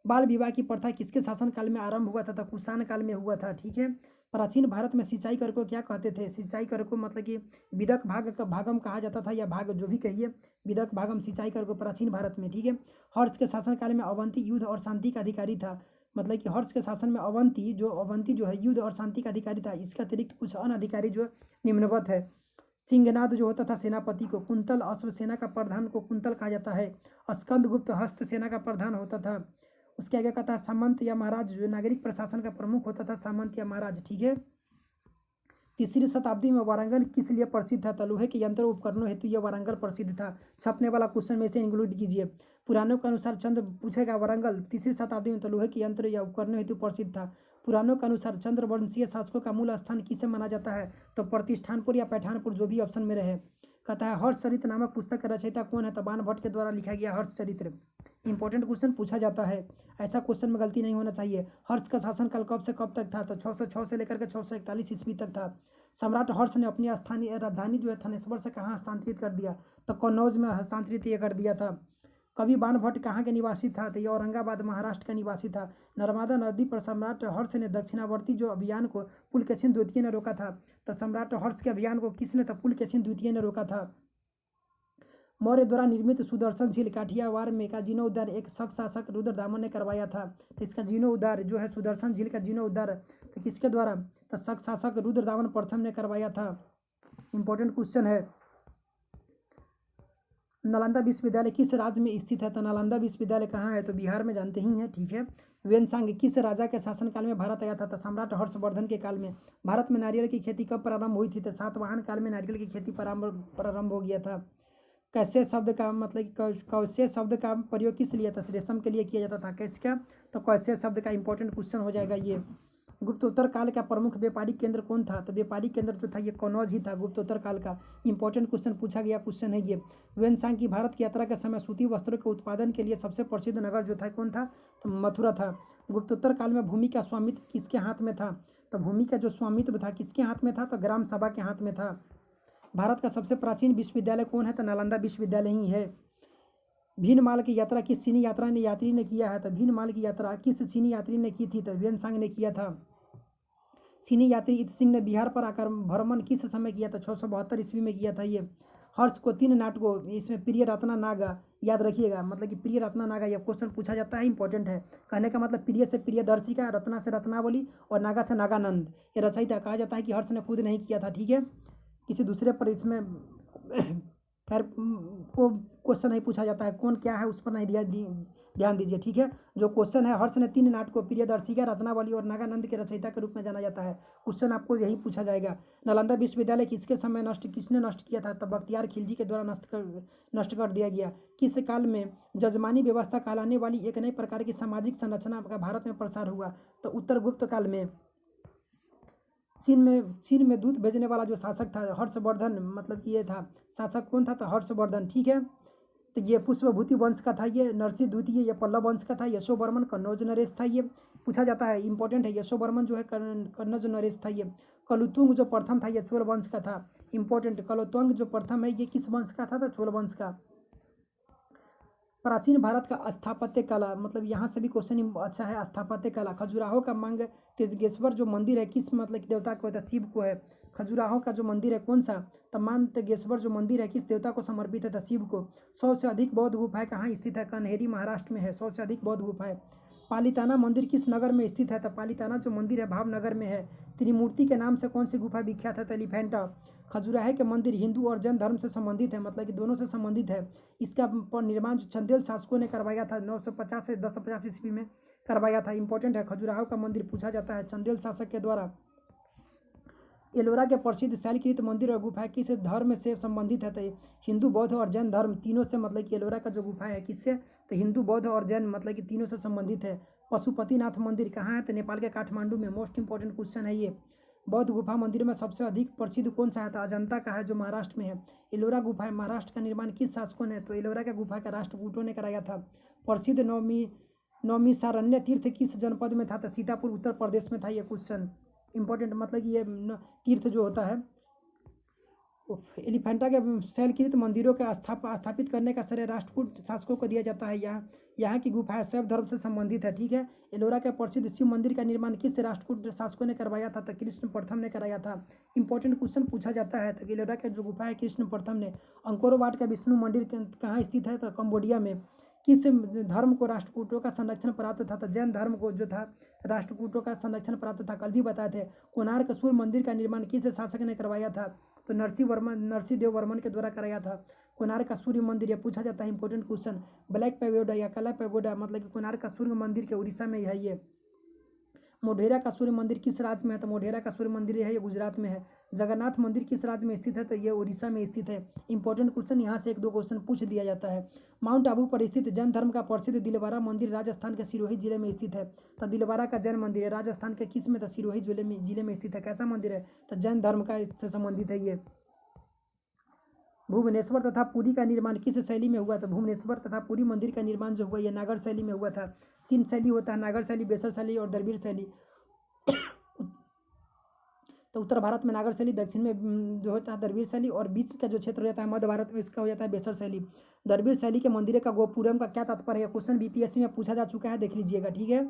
Speaker 1: बाल विवाह की प्रथा किसके शासनकाल में आरंभ हुआ था, तो कुषाण काल में हुआ था, ठीक है। प्राचीन भारत में सिंचाई कर को क्या कहते थे, सिंचाई कर को मतलब कि विदक भागम कहा जाता था, या भाग जो भी कहिए, विदक भागम सिंचाई कर को प्राचीन भारत में, ठीक है। हर्ष के शासनकाल में अवंती युद्ध और शांति का अधिकारी था, मतलब कि हर्ष के शासन में अवंती जो है युद्ध और शांति का अधिकारी था। इसके अतिरिक्त कुछ अन्य अधिकारी जो निम्नवत है। सिंहनाद जो होता था सेनापति को। कुंतल अश्व सेना का प्रधान को कुंतल कहा जाता है। स्कंद गुप्त हस्त सेना का प्रधान होता था। उसके आगे कहता है सामंत या महाराज, जो नागरिक प्रशासन का प्रमुख होता था, सामंत या महाराज, ठीक है। तीसरी शताब्दी में वारंगल किस लिए प्रसिद्ध था, तो लोहे के यंत्र उपकरणों हेतु यह वारंगल प्रसिद्ध था। छपने वाला क्वेश्चन में से इंक्लूड कीजिए। पुराणों के अनुसार चंद्र पूछेगा वारंगल तीसरी शताब्दी में तो लोहे के यंत्र या उपकरणों हेतु प्रसिद्ध था। पुराणों के अनुसार चंद्रवंशीय शासकों का मूल स्थान किसे माना जाता है, तो प्रतिष्ठानपुर या पैठानपुर, जो भी ऑप्शन में रहे। कहता है हर्षचरित नामक पुस्तक का रचयिता कौन है, तो बाणभट्ट के द्वारा लिखा गया हर्षचरित्र। इंपॉर्टेंट क्वेश्चन पूछा जाता है, ऐसा क्वेश्चन में गलती नहीं होना चाहिए। हर्ष का शासनकाल कब से कब तक था, तो 606 से लेकर के 641 ईस्वी तक था। सम्राट हर्ष ने अपनी स्थानीय राजधानी जो है थानेश्वर से कहाँ हस्तांतरित कर दिया, तो कन्नौज में हस्तांतरित ये कर दिया था। कवि बाणभट्ट कहाँ के निवासी था, तो ये औरंगाबाद महाराष्ट्र का निवासी था। नर्मदा नदी पर सम्राट हर्ष ने दक्षिणावर्ती जो अभियान को पुलकेशिन द्वितीय ने रोका था, तो सम्राट हर्ष के अभियान को किसने, तो पुलकेशिन द्वितीय ने रोका था। मौर्य द्वारा निर्मित सुदर्शन झील काठियावाड़ में का जीर्णोद्धार एक शक शासक रुद्रदामन ने करवाया था। तो इसका जीर्णोद्धार जो है सुदर्शन झील का जीर्णोद्धार तो किसके द्वारा, तो शक शासक रुद्रदामन प्रथम ने करवाया था। इंपॉर्टेंट क्वेश्चन है। नालंदा विश्वविद्यालय किस राज्य में स्थित है, तो नालंदा विश्वविद्यालय कहाँ है, तो बिहार में, जानते ही हैं, ठीक है। वेनसांग किस राजा के शासनकाल में भारत आया था, तो सम्राट हर्षवर्धन के काल में। भारत में नारियल की खेती कब प्रारंभ हुई थी, तो सातवाहन काल में नारियल की खेती प्रारंभ हो गया था। कैसे शब्द का मतलब कैसे शब्द का प्रयोग किस लिए था, रेशम के लिए किया जाता था। कैसे का, तो कैसे शब्द का इंपॉर्टेंट क्वेश्चन हो जाएगा ये। गुप्तोत्तर काल का प्रमुख व्यापारिक केंद्र कौन था, तो व्यापारिक केंद्र जो था ये कनौज ही था गुप्तोत्तर काल का। इंपॉर्टेंट क्वेश्चन पूछा गया क्वेश्चन है ये। वेनसांग की भारत की यात्रा के समय सूती वस्त्रों के उत्पादन के लिए सबसे प्रसिद्ध नगर जो था कौन था, तो मथुरा था। गुप्तोत्तर काल में भूमि का स्वामित्व किसके हाथ में था, तो भूमि का जो स्वामित्व था किसके हाथ में था, तो ग्राम सभा के हाथ में था। भारत का सबसे प्राचीन विश्वविद्यालय कौन है, तो नालंदा विश्वविद्यालय ही है। भीनमाल की यात्रा किस चीनी यात्री ने किया है, तो भीनमाल की यात्रा किस चीनी यात्री ने की थी, तो वेनसांग ने किया था। चीनी यात्री इत सिंह ने बिहार पर आकर भ्रमण किस समय किया था, 672 ईस्वी में किया था ये। हर्ष को 3 नाटकों, इसमें प्रिय रत्ना नागा, याद रखिएगा, मतलब कि प्रिय रत्ना नागा यह क्वेश्चन पूछा जाता है, इंपॉर्टेंट है। कहने का मतलब प्रिय से प्रियदर्शिका, रत्ना से रत्नावली और नागा से नागानंद, ये रचयिता। कहा जाता है कि हर्ष ने खुद नहीं किया था, ठीक है, किसी दूसरे पर इसमें खैर को क्वेश्चन नहीं पूछा जाता है, कौन क्या है उस पर नहीं ध्यान दीजिए, ठीक है। जो क्वेश्चन है, हर्ष ने 3 नाटकों प्रियदर्शिका, रत्नावली और नागानंद के रचयिता के रूप में जाना जाता है। क्वेश्चन आपको यही पूछा जाएगा। नालंदा विश्वविद्यालय किसके समय किसने नष्ट किया था, तब बख्तियार खिलजी के द्वारा नष्ट कर दिया गया। किस काल में जजमानी व्यवस्था कहलाने वाली एक नई प्रकार की सामाजिक संरचना का भारत में प्रसार हुआ, तो उत्तर गुप्त काल में। चीन में दूध भेजने वाला जो शासक था हर्षवर्धन, मतलब कि ये था शासक कौन था, तो हर्षवर्धन, ठीक है। तो ये पुष्पभूति वंश का था, ये नरसिंह द्वितीय, ये पल्लव वंश का था। यशोवर्मन कन्नौज नरेश था, ये पूछा जाता है, इंपॉर्टेंट है। यशोवर्मन जो है कन्नौज नरेश था ये। कलुतुंग जो प्रथम था ये चोल वंश का था, इंपॉर्टेंट। कलोत्तंग जो प्रथम है ये किस वंश का था, तो चोल वंश का। प्राचीन भारत का स्थापत्य कला, मतलब यहाँ से भी क्वेश्चन अच्छा है। स्थापत्य कला, खजुराहो का मांग तेजगेश्वर जो मंदिर है किस मतलब कि देवता को है? तो शिव को है। खजुराहो का जो मंदिर है कौन सा? तो मानतेगेश्वर जो मंदिर है किस देवता को समर्पित है? तो शिव को। 100 से अधिक बौद्ध गुफाएं कहाँ स्थित है? कन्हेरी महाराष्ट्र में है 100 से अधिक बौद्ध गुफाएं। पालिताना मंदिर किस नगर में स्थित है? तो पालिताना जो मंदिर है भावनगर में है। त्रिमूर्ति के नाम से कौन सी गुफा विख्यात है? तो एलिफेंटा। खजुराहो के मंदिर हिंदू और जैन धर्म से संबंधित है, मतलब कि दोनों से संबंधित है। इसका निर्माण जो चंदेल शासकों ने करवाया था 950 से 1050 ईस्वी में करवाया था। इंपॉर्टेंट है, खजुराहो का मंदिर पूछा जाता है चंदेल शासक के द्वारा। एलोरा के प्रसिद्ध शैलकृत मंदिर और गुफा किस धर्म से संबंधित है? तो हिंदू, बौद्ध और जैन धर्म तीनों से, मतलब कि एलोरा का जो गुफा है किससे? तो हिंदू, बौद्ध और जैन, मतलब कि तीनों से संबंधित है। पशुपतिनाथ मंदिर कहाँ है? तो नेपाल के काठमांडू में। मोस्ट इंपॉर्टेंट क्वेश्चन है ये। बौद्ध गुफा मंदिर में सबसे अधिक प्रसिद्ध कौन सा है? तो अजंता का है जो महाराष्ट्र में है। एलोरा गुफा है महाराष्ट्र का निर्माण किस शासकों ने? तो एलोरा का गुफा का राष्ट्रकूटों ने कराया था। प्रसिद्ध नौमिषारण्य तीर्थ किस जनपद में था? तो सीतापुर उत्तर प्रदेश में था ये क्वेश्चन। इंपॉर्टेंट, मतलब कि ये तीर्थ जो होता है। एलिफेंटा के शैलकृत मंदिरों के स्थापित करने का श्रेय राष्ट्रकूट शासकों को दिया जाता है। यहाँ की गुफाएं शैव धर्म से संबंधित है, ठीक है। एलोरा के प्रसिद्ध शिव मंदिर का निर्माण किस राष्ट्रकूट शासकों ने करवाया था? तो कृष्ण प्रथम ने कराया था। इंपॉर्टेंट क्वेश्चन पूछा जाता है। तो एलोरा के जो गुफा है कृष्ण प्रथम ने। अंकोर वाट का विष्णु मंदिर कहाँ स्थित है? तो कंबोडिया में। किस धर्म को राष्ट्रकूटों का संरक्षण प्राप्त था? तो जैन धर्म को जो था राष्ट्रकूटों का संरक्षण प्राप्त था, कल भी बताए थे। कोणार्क सूर्य मंदिर का निर्माण किस शासक ने करवाया था? तो नरसिंह वर्मन के द्वारा कराया था। कोणार्क का सूर्य मंदिर ये पूछा जाता है। Important question. ब्लैक पैगोडा या काला पैगोडा, मतलब कि कोणार्क का सूर्य मंदिर के उड़ीसा में है ये। मोढेरा का सूर्य मंदिर किस राज्य में है? तो मोढेरा का सूर्य मंदिर है ये गुजरात में है। जगन्नाथ मंदिर किस राज्य में स्थित है? तो ये उड़ीसा में स्थित है। इंपॉर्टेंट क्वेश्चन, यहाँ से 1-2 क्वेश्चन पूछ दिया जाता है। माउंट आबू पर स्थित जैन धर्म का प्रसिद्ध दिलवारा मंदिर राजस्थान के सिरोही जिले में स्थित है। तो दिलवारा का जैन मंदिर है राजस्थान के किस में? तो सिरोही जिले में स्थित है। कैसा मंदिर है? तो जैन धर्म का इससे संबंधित है ये। भुवनेश्वर तथा पुरी का निर्माण किस शैली में हुआ? तो भुवनेश्वर तथा पुरी मंदिर का निर्माण जो हुआ ये नागर शैली में हुआ था। 3 शैली होता है, नागर शैली, बेसर शैली और द्रविड़ शैली। तो उत्तर भारत में नागर शैली, दक्षिण में जो होता है द्रविड़ शैली, और बीच का जो क्षेत्र रहता है मध्य भारत में इसका हो जाता है बेसर शैली। द्रविड़ शैली के मंदिर का गोपुरम का क्या तात्पर्य है? क्वेश्चन बीपीएससी में पूछा जा चुका है, देख लीजिएगा, ठीक है।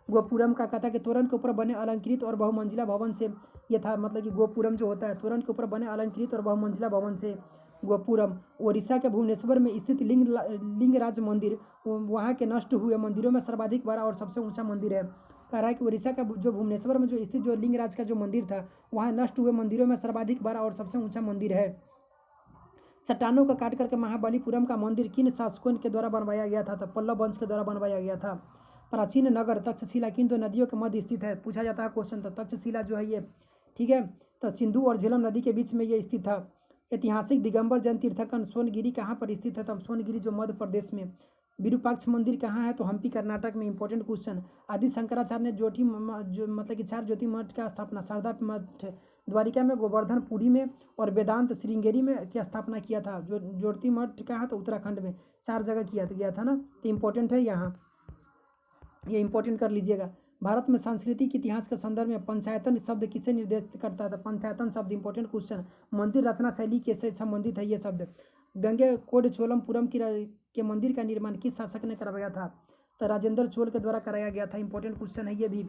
Speaker 1: गोपुरम का कहता है कि तोरण के ऊपर बने अलंकृत और बहुमंजिला भवन से ये था, मतलब कि गोपुरम जो होता है तोरण के ऊपर बने अलंकृत और बहुमंजिला भवन से गोपुरम। उड़ीसा के भुवनेश्वर में स्थित लिंगराज मंदिर वहाँ के नष्ट हुए मंदिरों में सर्वाधिक बड़ा और सबसे ऊंचा मंदिर है। कह रहा है कि उड़ीसा का जो भुवनेश्वर में जो स्थित जो लिंगराज का जो मंदिर था वहाँ नष्ट हुए मंदिरों में सर्वाधिक बड़ा और सबसे ऊंचा मंदिर है। चट्टानों को काट करके महाबलीपुरम का मंदिर किन शासकों के द्वारा बनवाया गया था? तो पल्लव वंश के द्वारा बनवाया गया था। प्राचीन नगर तक्षशिला किन 2 नदियों के मध्य स्थित है? पूछा जाता है क्वेश्चन। तो तक्षशिला जो है ये, ठीक है, तो सिंधु और झेलम नदी के बीच में ये स्थित था। ऐतिहासिक दिगंबर जैन तीर्थंकन सोनगिरी कहाँ पर स्थित है? तो सोनगिरी जो मध्य प्रदेश में। विरूपाक्ष मंदिर कहाँ है? तो हम्पी कर्नाटक में। Important question. आदि शंकराचार्य ने मतलब कि 4 ज्योति मठ का स्थापना शारदा मठ द्वारिका में, गोवर्धन पुरी में और वेदांत श्रृंगेरी में की स्थापना किया था। जो ज्योति मठ कहाँ है? तो उत्तराखंड में। 4 जगह किया गया था ना, तो इंपॉर्टेंट है यहाँ, ये इंपॉर्टेंट कर लीजिएगा। भारत में सांस्कृतिक इतिहास के संदर्भ में पंचायतन शब्द किसे निर्देशित करता था? पंचायतन शब्द, इंपॉर्टेंट क्वेश्चन। मंदिर रचना शैली के से संबंधित है ये शब्द। गंगे कोड चोलमपुरम के मंदिर का निर्माण किस शासक ने करवाया था? तो राजेंद्र चोल के द्वारा कराया गया था। इंपॉर्टेंट क्वेश्चन है ये भी।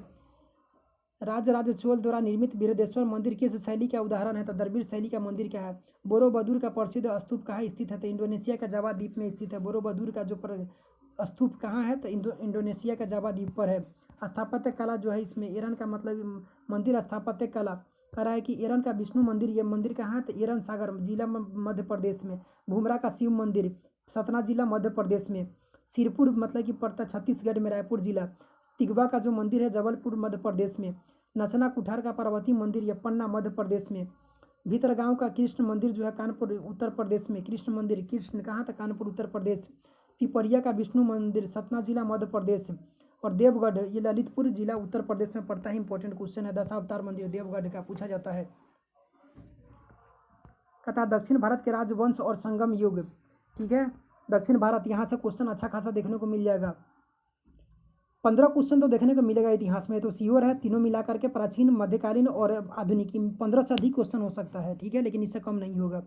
Speaker 1: राजराज चोल द्वारा निर्मित बृहदेश्वर मंदिर किस शैली का उदाहरण है? तो द्रविड़ शैली का मंदिर क्या है? बोरोबदूर का प्रसिद्ध स्तूप कहाँ स्थित है? तो इंडोनेशिया का जावा द्वीप में स्थित है। बोरोबदूर का जो स्तूप कहाँ है? तो इंडोनेशिया का जावा द्वीप पर है। स्थापत्य कला जो है इसमें एरन का मतलब मंदिर स्थापत्य कला कह रहा है कि एरन का विष्णु मंदिर, ये मंदिर कहाँ है? तो एरन सागर जिला मध्य प्रदेश में। भूमरा का शिव मंदिर सतना जिला मध्य प्रदेश में। सिरपुर मतलब कि पड़ता छत्तीसगढ़ में, रायपुर जिला। तिगवा का जो मंदिर है जबलपुर मध्य प्रदेश में। नचना कुठार का पार्वती मंदिर ये पन्ना मध्य प्रदेश में। भीतरगांव का कृष्ण मंदिर जो है कानपुर उत्तर प्रदेश में। कृष्ण मंदिर कृष्ण कहाँ था? कानपुर उत्तर प्रदेश। पिपरिया का विष्णु मंदिर सतना जिला मध्य प्रदेश। और देवगढ़ ये ललितपुर जिला उत्तर प्रदेश में पड़ता है। इंपॉर्टेंट क्वेश्चन है। दशावतार मंदिर देवगढ़ का पूछा जाता है। कहता दक्षिण भारत के राजवंश और संगम युग, ठीक है, दक्षिण भारत, यहाँ से क्वेश्चन अच्छा खासा देखने को मिल जाएगा। 15 क्वेश्चन तो देखने को मिलेगा इतिहास में, तो श्योर है। तीनों मिला करके प्राचीन, मध्यकालीन और आधुनिक 15 से अधिक क्वेश्चन हो सकता है, ठीक है, लेकिन इससे कम नहीं होगा।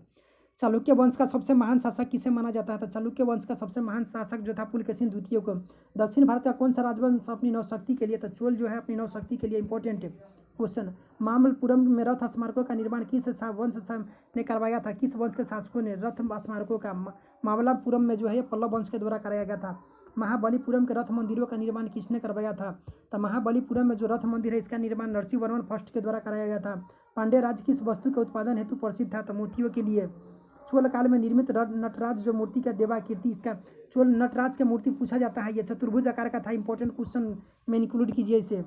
Speaker 1: चालुक्य वंश का सबसे महान शासक किसे माना जाता है? तो चालुक्य वंश का सबसे महान शासक जो था पुलकेशिन द्वितीय को। दक्षिण भारत का कौन सा राजवंश अपनी नौशक्ति के लिए, तो चोल जो है अपनी नौशक्ति के लिए इंपॉर्टेंट है। क्वेश्चन, मामल्लपुरम में रथ स्मारकों का निर्माण किस वंश ने करवाया था? किस वंश के शासकों ने रथ स्मारकों का मामल्लपुरम में जो है पल्लव वंश के द्वारा कराया गया था। महाबलीपुरम के रथ मंदिरों का निर्माण किसने करवाया था? तो महाबलीपुरम में जो रथ मंदिर है इसका निर्माण नरसिंहवर्मन फर्स्ट के द्वारा कराया गया था। पांड्य राज्य किस वस्तु के उत्पादन हेतु प्रसिद्ध था? तो मोतियों के लिए। चोल काल में निर्मित नटराज जो मूर्ति का देवाकीर्ति, इसका चोल नटराज की मूर्ति पूछा जाता है, यह चतुर्भुज आकार का था। इंपॉर्टेंट क्वेश्चन में इंक्लूड कीजिए इसे।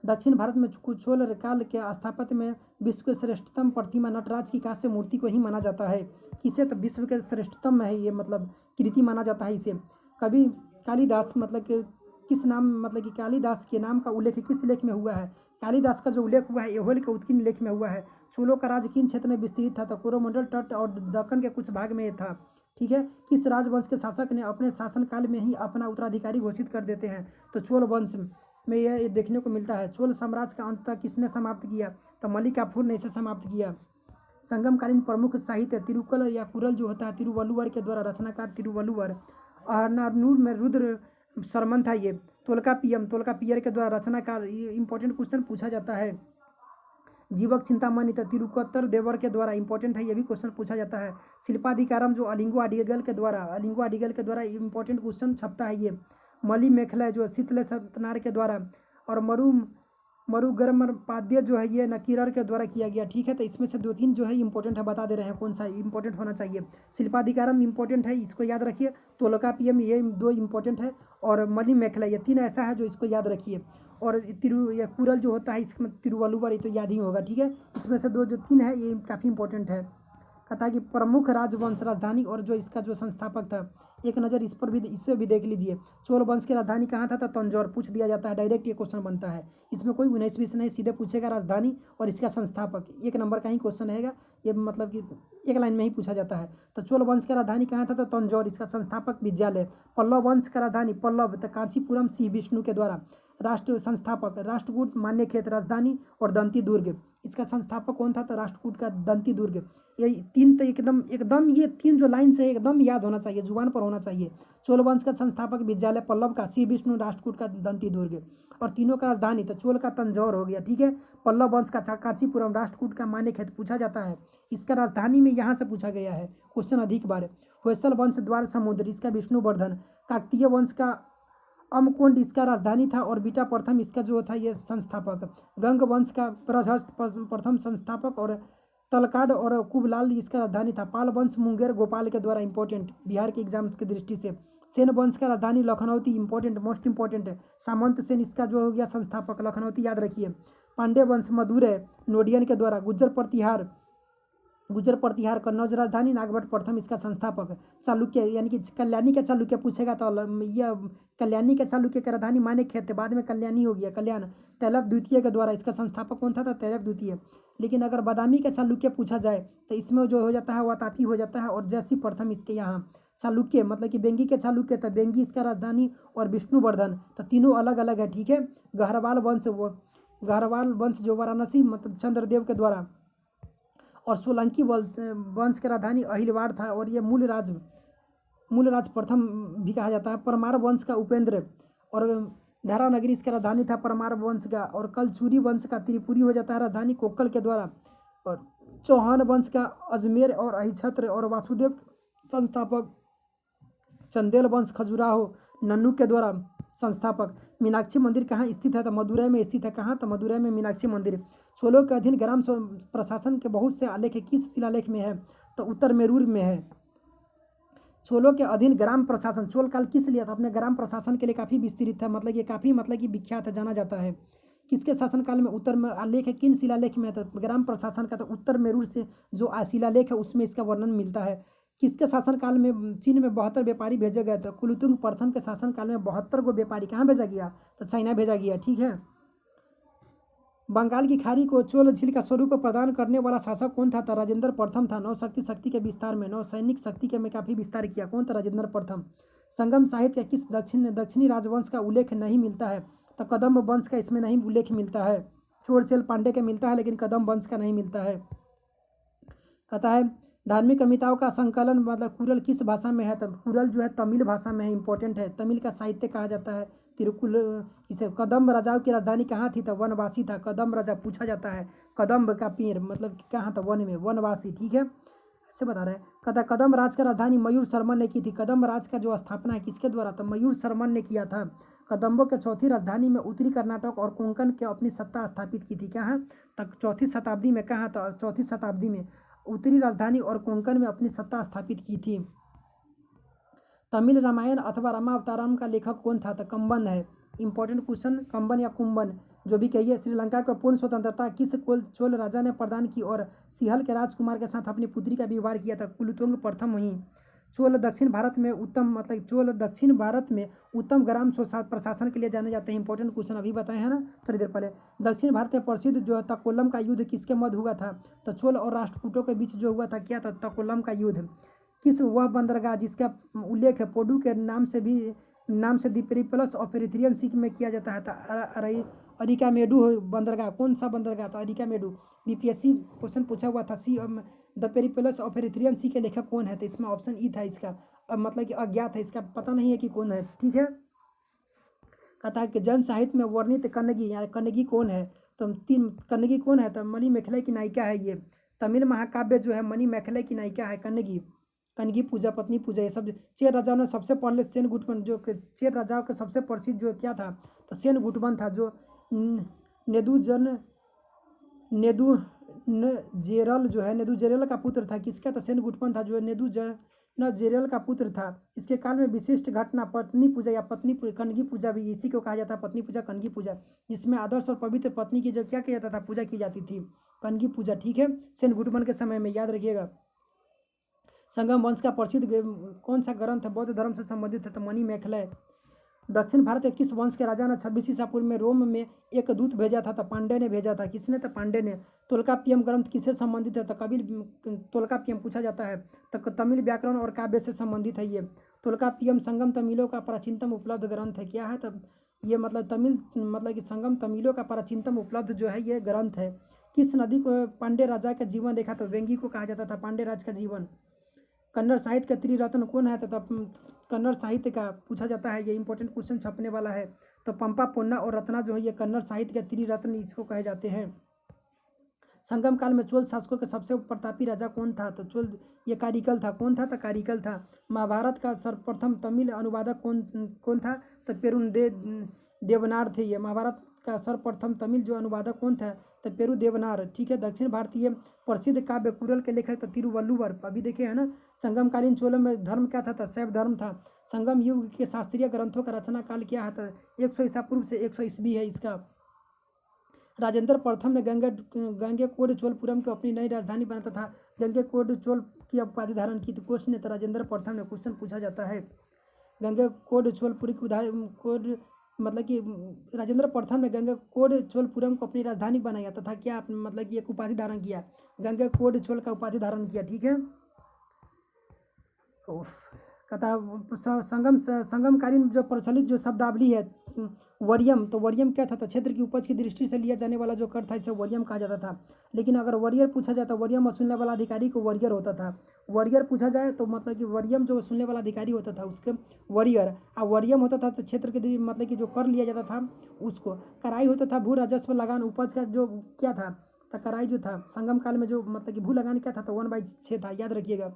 Speaker 1: दक्षिण भारत में चोल काल के स्थापत्य में विश्व के श्रेष्ठतम प्रतिमा नटराज की कांस्य मूर्ति को ही माना जाता है। किसे? तो विश्व के श्रेष्ठतम में है ये, मतलब कृति माना जाता है इसे। कवि कालिदास मतलब कि किस नाम, मतलब कि कालिदास के नाम का उल्लेख किस लेख में हुआ है? कालिदास का जो उल्लेख हुआ है ऐहोल के उत्कीर्ण लेख में हुआ है। चोलों का राज किन क्षेत्र में विस्तृत था? तो कोरोमंडल तट और दक्कन के कुछ भाग में था। ठीक है। किस राजवंश के शासक ने अपने शासनकाल में ही अपना उत्तराधिकारी घोषित कर देते हैं? तो चोल वंश में यह देखने को मिलता है। चोल साम्राज्य का अंत किसने समाप्त किया? तो मलिक काफूर ने इसे समाप्त किया। संगमकालीन प्रमुख साहित्य तिरुक्कल या कुरल जो होता है तिरुवल्लुवर के द्वारा, रचनाकार तिरुवल्लुवर। अहरनानूर में रुद्र शर्मन था ये। तोल्कापियर के द्वारा रचनाकार, ये इंपॉर्टेंट क्वेश्चन पूछा जाता है। जीवक चिंतामणि तो तिरुक्कत्तर देवर के द्वारा, इंपॉर्टेंट है, ये भी क्वेश्चन पूछा जाता है। शिल्पाधिकारम जो अलिंगो अडिगल के द्वारा इंपॉर्टेंट क्वेश्चन छपता है ये। मलि मेखला जो शीतल सतनार के द्वारा, और मरुगर्मपाद्य जो है ये नकीरर के द्वारा किया गया। ठीक है। तो इसमें से 2-3 जो है इंपॉर्टेंट है, बता दे रहे हैं कौन सा इंपॉर्टेंट होना चाहिए। शिल्पाधिकारम इंपॉर्टेंट है, इसको याद रखिए। तोल्कापियम ये 2 इंपॉर्टेंट है, और मलि मेखला ये 3 ऐसा है जो इसको याद रखिए। और ये कुरल जो होता है इसमें तिरुवल्लुवर, ये तो याद ही होगा। ठीक है। इसमें से 2 जो 3 है ये काफ़ी इंपॉर्टेंट है। कहता है कि प्रमुख राजवंश राजधानी और जो इसका जो संस्थापक था, एक नज़र इस पर भी, इसे भी देख लीजिए। चोल वंश की राजधानी कहाँ था? तो तंजौर पूछ दिया जाता है, डायरेक्ट ये क्वेश्चन बनता है। इसमें कोई 19-20 नहीं, सीधे पूछेगा राजधानी और इसका संस्थापक। 1 नंबर का ही क्वेश्चन रहेगा ये, मतलब कि 1 लाइन में ही पूछा जाता है। तो चोल वंश की राजधानी कहाँ था? तो तंजौर। इसका संस्थापक विद्यालय। पल्लव वंश का राजधानी पल्लव, तो कांचीपुरम श्री विष्णु के द्वारा। राष्ट्र संस्थापक राष्ट्रकूट, मान्यखेत राजधानी और दंती दुर्ग। इसका संस्थापक कौन था? तो राष्ट्रकूट का दंती दुर्ग। ये 3 तो एकदम ये 3 जो लाइन से एकदम याद होना चाहिए, जुबान पर होना चाहिए। चोल वंश का संस्थापक विद्यालय पल्लव का, श्री विष्णु, राष्ट्रकूट का दंती दुर्ग। और तीनों का राजधानी तो चोल का तंजौर हो गया। ठीक है। पल्लव वंश का कांचीपुरम, राष्ट्रकूट का मान्यखेत पूछा जाता है, इसका राजधानी में यहाँ से पूछा गया है क्वेश्चन अधिक बार। होयसल वंश द्वार समुद्र, इसका विष्णुवर्धन। काकतीय वंश का अमकोंड इसका राजधानी था, और बीटा प्रथम इसका जो था ये संस्थापक। गंग वंश का प्रहस्त प्रथम संस्थापक, और तलकाड और कुबलाल इसका राजधानी था। पाल वंश मुंगेर गोपाल के द्वारा, इंपॉर्टेंट बिहार के एग्जाम्स की दृष्टि से। सेन वंश का राजधानी लखनौती, इंपॉर्टेंट, मोस्ट इंपॉर्टेंट है। सामंत सेन इसका जो हो गया संस्थापक, लखनौती याद रखिए। पांडे वंश मदुरै नोडियन के द्वारा। गुर्जर प्रतिहार कन्नौज राजधानी, नागभट्ट प्रथम इसका संस्थापक। चालुक्य यानी कि कल्याणी का चालुक्य पूछेगा तो यह कल्याणी का चालुक्य का राजधानी मानेखेत, बाद में कल्याणी हो गया, कल्याण। तैलप द्वितीय के द्वारा, इसका संस्थापक कौन था? तो तैलप द्वितीय। लेकिन अगर बादामी का चालुक्य पूछा जाए तो इसमें जो हो जाता है वातापी हो जाता है, और जैसी प्रथम इसके यहाँ। चालुक्य मतलब कि बेंगी के चालुक्य, तो बेंगी इसका राजधानी, और विष्णुवर्धन, तो तीनों अलग अलग है। ठीक है। गहरवाल वंश जो वाराणसी मतलब चंद्रदेव के द्वारा। और सोलंकी वंश की राजधानी अहिलवाड़ था, और ये मूलराज प्रथम भी कहा जाता है। परमार वंश का उपेंद्र, और धारा नगरी इसका राजधानी था परमार वंश का। और कलचुरी वंश का त्रिपुरी हो जाता है राजधानी कोक्कल के द्वारा। और चौहान वंश का अजमेर और अहिछत्र, और वासुदेव संस्थापक। चंदेल वंश खजुराहो नन्नू के द्वारा संस्थापक। मीनाक्षी मंदिर कहाँ स्थित है? तो मदुरै में स्थित है। कहाँ? तो मदुरै में मीनाक्षी मंदिर। चोलों के अधीन ग्राम प्रशासन के बहुत से आलेख किस शिलालेख में है? तो उत्तर मेरूर में है। चोलों के अधीन ग्राम प्रशासन, चोल काल किस लिए था? अपने ग्राम प्रशासन के लिए काफ़ी विस्तृत है, मतलब ये काफ़ी मतलब कि विख्यात है, जाना जाता है। किसके शासनकाल में उत्तर में आलेख है? किन शिलालेख में है? तो ग्राम प्रशासन का, तो उत्तर मेरूर से जो शिलालेख है उसमें इसका वर्णन मिलता है। किसके शासनकाल में चीन में 72 व्यापारी भेजे गए? तो कुलुतुंग प्रथम के शासनकाल में 72 को व्यापारी कहाँ भेजा गया? तो चाइना भेजा गया। ठीक है। बंगाल की खाड़ी को चोल झील का स्वरूप प्रदान करने वाला शासक कौन था? तो राजेंद्र प्रथम था। शक्ति के विस्तार में, सैनिक शक्ति के में काफ़ी विस्तार किया। कौन था? राजेंद्र प्रथम। संगम साहित्य का किस दक्षिणी राजवंश का उल्लेख नहीं मिलता है? तो कदम्ब वंश का इसमें नहीं उल्लेख मिलता है। चोरचेल पांडे का मिलता है, लेकिन कदम्ब वंश का नहीं मिलता है। कहता है धार्मिक कविताओं का संकलन मतलब कुरल किस भाषा में है? तो कुरल जो है तमिल भाषा में है, इंपॉर्टेंट है। तमिल का साहित्य कहा जाता है तिरुकुल। इसे कदम्ब राजाओं की राजधानी कहाँ थी? तो वनवासी था। कदम्ब राजा पूछा जाता है। कदम्ब का पेड़ मतलब कि कहाँ था? वन में, वनवासी। ठीक है, ऐसे बता रहे हैं। कदम्ब राज का राजधानी मयूर शर्मन ने की थी। कदम्ब राज का जो स्थापना है किसके द्वारा? तो मयूर शर्मन ने किया था। कदम्बों के चौथी राजधानी में उत्तरी कर्नाटक और कोंकण के अपनी सत्ता स्थापित की थी। कहाँ तक? चौथी शताब्दी में। कहाँ? तो चौथी शताब्दी में उत्तरी राजधानी और कोंकण में अपनी सत्ता स्थापित की थी। तमिल रामायण अथवा रामावतारम का लेखक कौन था? तो कंबन है। इंपॉर्टेंट क्वेश्चन, कंबन या कुंबन जो भी कहिए। श्रीलंका को पूर्ण स्वतंत्रता किस चोल राजा ने प्रदान की और सिहल के राजकुमार के साथ अपनी पुत्री का विवाह किया था? कुलतुंग प्रथम हुई। चोल दक्षिण भारत में उत्तम मतलब चोल दक्षिण भारत में उत्तम ग्राम प्रशासन के लिए जाने जाते हैं। इंपॉर्टेंट क्वेश्चन अभी बताए हैं ना थोड़ी देर पहले। दक्षिण भारत में प्रसिद्ध जो है तकोलम का युद्ध किसके मध्य हुआ था? तो चोल और राष्ट्रकूटों के बीच जो हुआ था क्या था? तकोलम का युद्ध। किस वह बंदरगाह जिसका उल्लेख है पोडू के नाम से दीपेरिप्लस ऑफ एरिथ्रियन सी में किया जाता है? अरिकामेडू बंदरगाह। कौन सा बंदरगाह था? अरिकामेडू। बीपीएससी क्वेश्चन पूछा हुआ था। द पेरिप्लस ऑफ एरिथ्रियन सी के लेखक कौन है? तो इसमें ऑप्शन ई था इसका। अब मतलब कि अज्ञात है, इसका पता नहीं है कि कौन है। ठीक है, कहता है कि जन साहित्य में वर्णित कन्नगी यानी कन्नगी कौन है? तो तीन कन्नगी कौन है? तो मणि मेखले की नायिका है ये। तमिल महाकाव्य जो है मणि मेखले की नायिका है कन्नगी। कन्नगी पूजा, पत्नी पूजा, ये सब चेर राजाओं ने सबसे पहले सेन गुटमन जो चेर राजाओं के सबसे प्रसिद्ध जो क्या था? तो सेन गुटमन था जो नेदुजन नेदु जेरल जो है नेदुजेरल का पुत्र था। किसका? तो सेन गुटमन था जो जेरल का पुत्र था। इसके काल में विशिष्ट घटना पत्नी पूजा या कन्नगी पूजा भी इसी को कहा जाता है। पत्नी पूजा, कन्नगी पूजा, जिसमें आदर्श और पवित्र पत्नी की जो क्या किया जाता था? पूजा की जाती थी, कन्नगी पूजा। ठीक है, सेन गुटमन के समय में, याद रखिएगा। संगम वंश का प्रसिद्ध कौन सा ग्रंथ है बौद्ध धर्म से संबंधित है? तो मणि मेखले। दक्षिण भारत के किस वंश के राजा ने 26 ईसा पूर्व में रोम में एक दूत भेजा था? तो पांडे ने भेजा था। किसने? तो पांडे ने। तोल्काप्पियम ग्रंथ किससे संबंधित है? तो कबीर तोल्काप्पियम पूछा जाता है। तो तमिल व्याकरण और काव्य से संबंधित है ये। तोल्काप्पियम संगम तमिलों का प्राचीनतम उपलब्ध ग्रंथ है। क्या है? तब ये मतलब तमिल मतलब कि संगम तमिलों का प्राचीनतम उपलब्ध जो है ये ग्रंथ है। किस नदी को पांडे राजा का जीवन रेखा? तो वेंगी को कहा जाता था पांडे राज का जीवन। कन्नड़ साहित्य का त्रिरत्न कौन है? तथा कन्नड़ साहित्य का पूछा जाता है, ये इंपॉर्टेंट क्वेश्चन छपने वाला है। तो पंपा, पोन्ना और रत्ना जो है ये कन्नड़ साहित्य के त्रिरत्न इसको कहे जाते हैं। संगम काल में चोल शासकों के सबसे प्रतापी राजा कौन था? तो चोल ये कारिकल था। कौन था? तो कारिकल था। महाभारत का सर्वप्रथम तमिल अनुवादक कौन था? तो देवनार थे ये। महाभारत का सर्वप्रथम तमिल जो अनुवादक कौन था? तो पेरू देवनार। ठीक है, दक्षिण भारतीय प्रसिद्ध काव्य कुरल के लेखक तो तिरुवल्लुवर। अभी देखे है ना। संगमकालीन चोलों में धर्म क्या था? तो शैव धर्म था। संगम युग के शास्त्रीय ग्रंथों का रचना काल क्या है? तो 100 ईसा पूर्व से 100 ईस्वी है इसका। राजेंद्र प्रथम ने गंगेकोंड चोलपुरम को अपनी नई राजधानी बनाता था। गंगेकोंड चोल की उपाधि धारण की थी किसने? ने तो राजेंद्र प्रथम ने। क्वेश्चन पूछा जाता है। गंगेकोंड चोलपुरी कोड मतलब कि राजेंद्र प्रथम ने गंगेकोंड चोलपुरम को अपनी राजधानी बनाया तथा क्या मतलब कि एक उपाधि धारण किया? गंगेकोंड चोल का उपाधि धारण किया। ठीक है, कहता संगमकालीन जो प्रचलित जो शब्दावली है वरियम। तो वरियम क्या था? तो क्षेत्र की उपज की दृष्टि से लिया जाने वाला जो कर था इसे वरियम कहा जाता था। लेकिन अगर वरियर पूछा जाए तो वरियम वसूलने वाला अधिकारी को वरियर होता था। वरियर पूछा जाए तो मतलब कि वरियम जो वसूलने वाला अधिकारी होता था उसके वरियर, और वरियम होता था तो क्षेत्र के मतलब कि जो कर लिया जाता था उसको। कराई होता था भू राजस्व लगान उपज का जो क्या था? तो कराई जो था संगम काल में जो मतलब कि भू लगान क्या था? तो 1/6 था, याद रखिएगा।